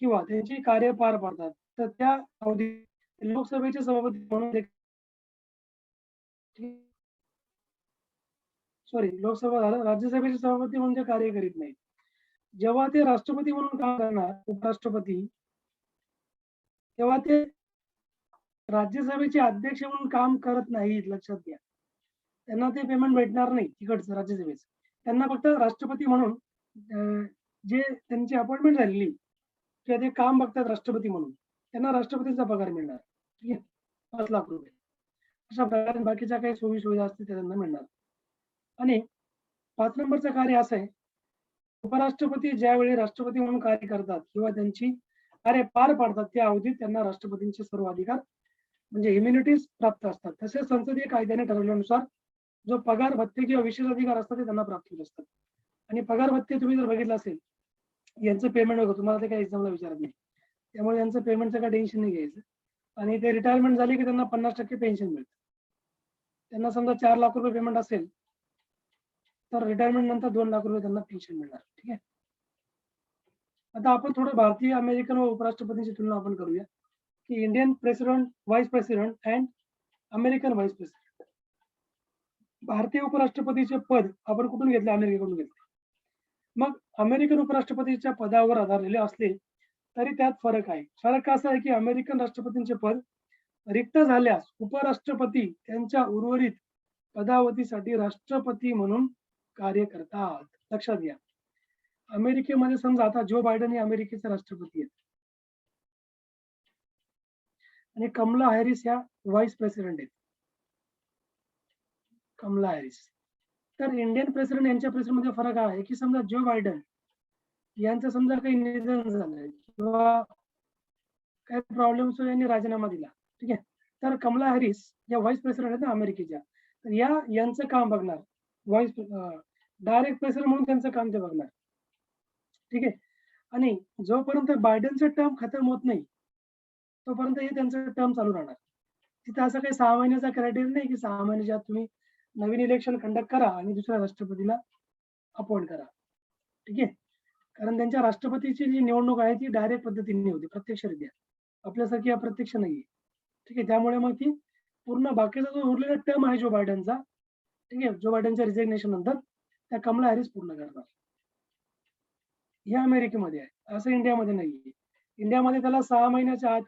किंवा त्यांची कार्य पार पाडतात, तर त्या अवधीत लोकसभेचे सभापती म्हणून सॉरी लोकसभा झालं, राज्यसभेचे सभापती म्हणून ते कार्य करीत नाहीत. जेव्हा ते राष्ट्रपती म्हणून काम करणार उपराष्ट्रपती, तेव्हा ते राज्यसभेचे अध्यक्ष म्हणून काम करत नाहीत, लक्षात घ्या. त्यांना ते पेमेंट भेटणार नाही तिकडचं राज्यसभेचं. त्यांना फक्त राष्ट्रपती म्हणून जे त्यांची अपॉइंटमेंट झालेली किंवा ते काम बघतात राष्ट्रपती म्हणून, त्यांना राष्ट्रपतीचा पगार मिळणार. ठीक आहे, 5 लाख रुपये. अशा प्रकारे बाकीच्या काही सोयी सुविधा असतील त्या त्यांना मिळणार. आणि 5 नंबरचं कार्य असं आहे, उपराष्ट्रपती ज्यावेळी राष्ट्रपती म्हणून कार्य करतात किंवा त्यांची कार्य पार पाडतात त्या अवधीत त्यांना राष्ट्रपतींचे सर्व अधिकार म्हणजे इम्युनिटीज प्राप्त असतात. तसेच संसदीय कायद्याने ठरवल्यानुसार जो पगार भत्ते किंवा विशेष अधिकार असतात ते त्यांना प्राप्त होत असतात. आणि पगार भत्ते तुम्ही जर बघितलं असेल, यांचं पेमेंट बघा, तुम्हाला ते काही एक्झामला विचारत नाही, त्यामुळे यांचं पेमेंटचं काही टेन्शन नाही घ्यायचं. आणि ते रिटायरमेंट झाली की त्यांना 50% पेन्शन मिळतं. त्यांना समजा 4 लाख रुपये पेमेंट असेल तर रिटायरमेंट नंतर 2 लाख रुपये त्यांना पेन्शन मिळणार. ठीक आहे. आता आपण थोडं भारतीय, अमेरिकन व उपराष्ट्रपतींची तुलना आपण करूया की Indian president, vice president and American vice president. भारतीय उपराष्ट्रपतीचे पद आपण कुठून घेतले? अमेरिकेकडून घेतले. मग अमेरिकन उपराष्ट्रपतीच्या पदावर आधारलेले असले तरी त्यात फरक आहे. फरक असा आहे की अमेरिकन राष्ट्रपतींचे पद रिक्त झाल्यास उपराष्ट्रपती त्यांच्या उर्वरित पदावधीसाठी राष्ट्रपती म्हणून कार्य करतात. लक्षात घ्या. अमेरिकेमध्ये समजा आता जो बायडन हे अमेरिकेचे राष्ट्रपती आहेत आणि कमला हॅरिस ह्या व्हाईस प्रेसिडेंट आहेत. कमला हॅरिस. तर इंडियन प्रेसिडेंट यांच्या प्रेसिडेंट मध्ये फरक आहे की समजा जो बायडन यांचं समजा काही निधन झालंय किंवा काही प्रॉब्लेम्स यांनी राजीनामा दिला, ठीक आहे, तर कमला हॅरिस या व्हाईस प्रेसिडेंट आहेत ना अमेरिकेच्या, तर यांचं काम बघणार व्हाईस डायरेक्ट प्रेसिडेंट म्हणून त्यांचं काम ते बघणार. ठीक आहे. आणि जोपर्यंत बायडनचं टर्म खतम होत नाही तोपर्यंत हे त्यांचं टर्म चालू राहणार. तिथे असं काही 6 महिन्याचा क्रायटेरिया नाही की 6 महिन्याच्या आत तुम्ही नवीन इलेक्शन कंडक्ट करा आणि दुसऱ्या राष्ट्रपतीला अपॉइंट करा. ठीक आहे. कारण त्यांच्या राष्ट्रपतीची जी निवडणूक आहे ती डायरेक्ट पद्धतीने होती, प्रत्यक्षरित्या. आपल्यासारखी अप्रत्यक्ष नाहीये. ठीक आहे. त्यामुळे मग ती पूर्ण बाकीचा जो उरलेला टर्म आहे जो बायडनचा, ठीक आहे, जो बायडनच्या रिझिग्नेशन नंतर त्या कमला हॅरिस पूर्ण करणार. हे अमेरिकेमध्ये आहे, असं इंडियामध्ये नाहीये. इंडियामध्ये त्याला 6 महिन्याच्या आत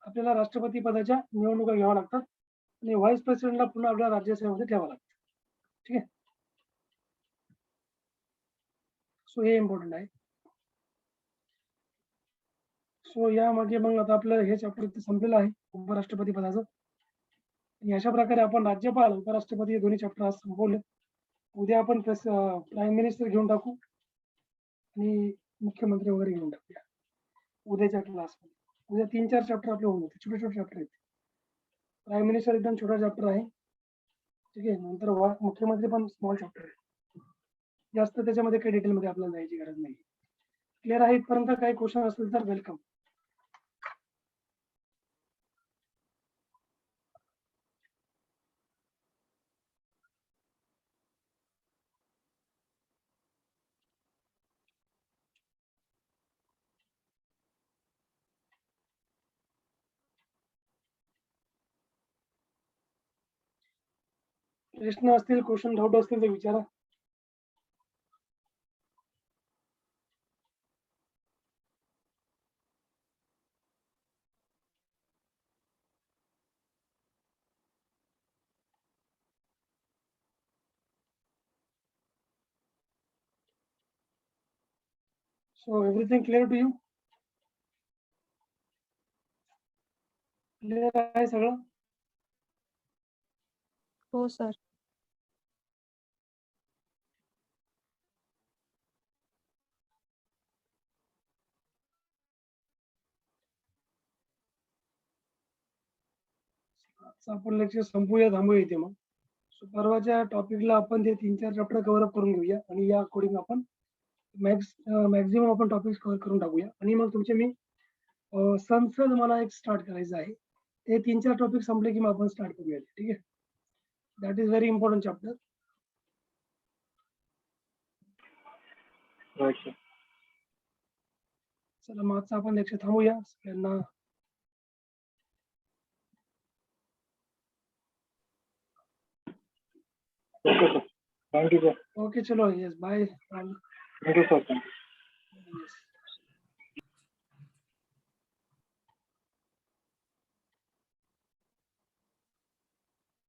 आपल्याला राष्ट्रपती पदाच्या निवडणुका घ्याव्या लागतात आणि व्हाईस प्रेसिडेंटला पुन्हा आपल्या राज्यसभेमध्ये ठेवावं लागतं. ठीक आहे. सो हे इम्पॉर्टंट आहे. सो यामध्ये मग आता आपलं हे चॅप्टर संपलेलं आहे उपराष्ट्रपती पदाचं. आणि अशा प्रकारे आपण राज्यपाल, उपराष्ट्रपती हे दोन्ही चॅप्टर आज संपवले. उद्या आपण प्राईम मिनिस्टर घेऊन टाकू आणि मुख्यमंत्री वगैरे घेऊन टाकूया उद्याच्या क्लासमध्ये. उद्या 3-4 चॅप्टर आपले होऊन जाते, छोटे छोटे चॅप्टर आहेत. प्राईम मिनिस्टर एकदम छोटा चॅप्टर आहे. ठीक आहे. नंतर मुख्यमंत्री पण स्मॉल चॅप्टर आहे. जास्त त्याच्यामध्ये काही डिटेलमध्ये आपल्याला जायची गरज नाही. क्लिअर आहे इथपर्यंत? काही क्वेश्चन असतील तर वेलकम. प्रश्न असतील, क्वेश्चन डाऊट असतील तर विचारा. So everything clear to you? Clear आहे सगळं? हो सर. आपण लेक्चर संपूया, थांबूया इथे. मग परवाच्या टॉपिकला आपण ते 3-4 चॅप्टर कव्हर अप करून घेऊया आणि या अकॉर्डिंग आपण मॅक्झिमम आपण टॉपिक्स कव्हर करून टाकूया. आणि मग तुमचे मी संसद मला एक स्टार्ट करायचं आहे, ते 3-4 टॉपिक संपले की मग आपण स्टार्ट करूया. ठीक आहे. That is very important chapter. चला मग आजचं आपण लेक्चर थांबूया. सगळ्यांना okay sir, thank you sir, okay चलो, yes bye. Thank you sir, thank you.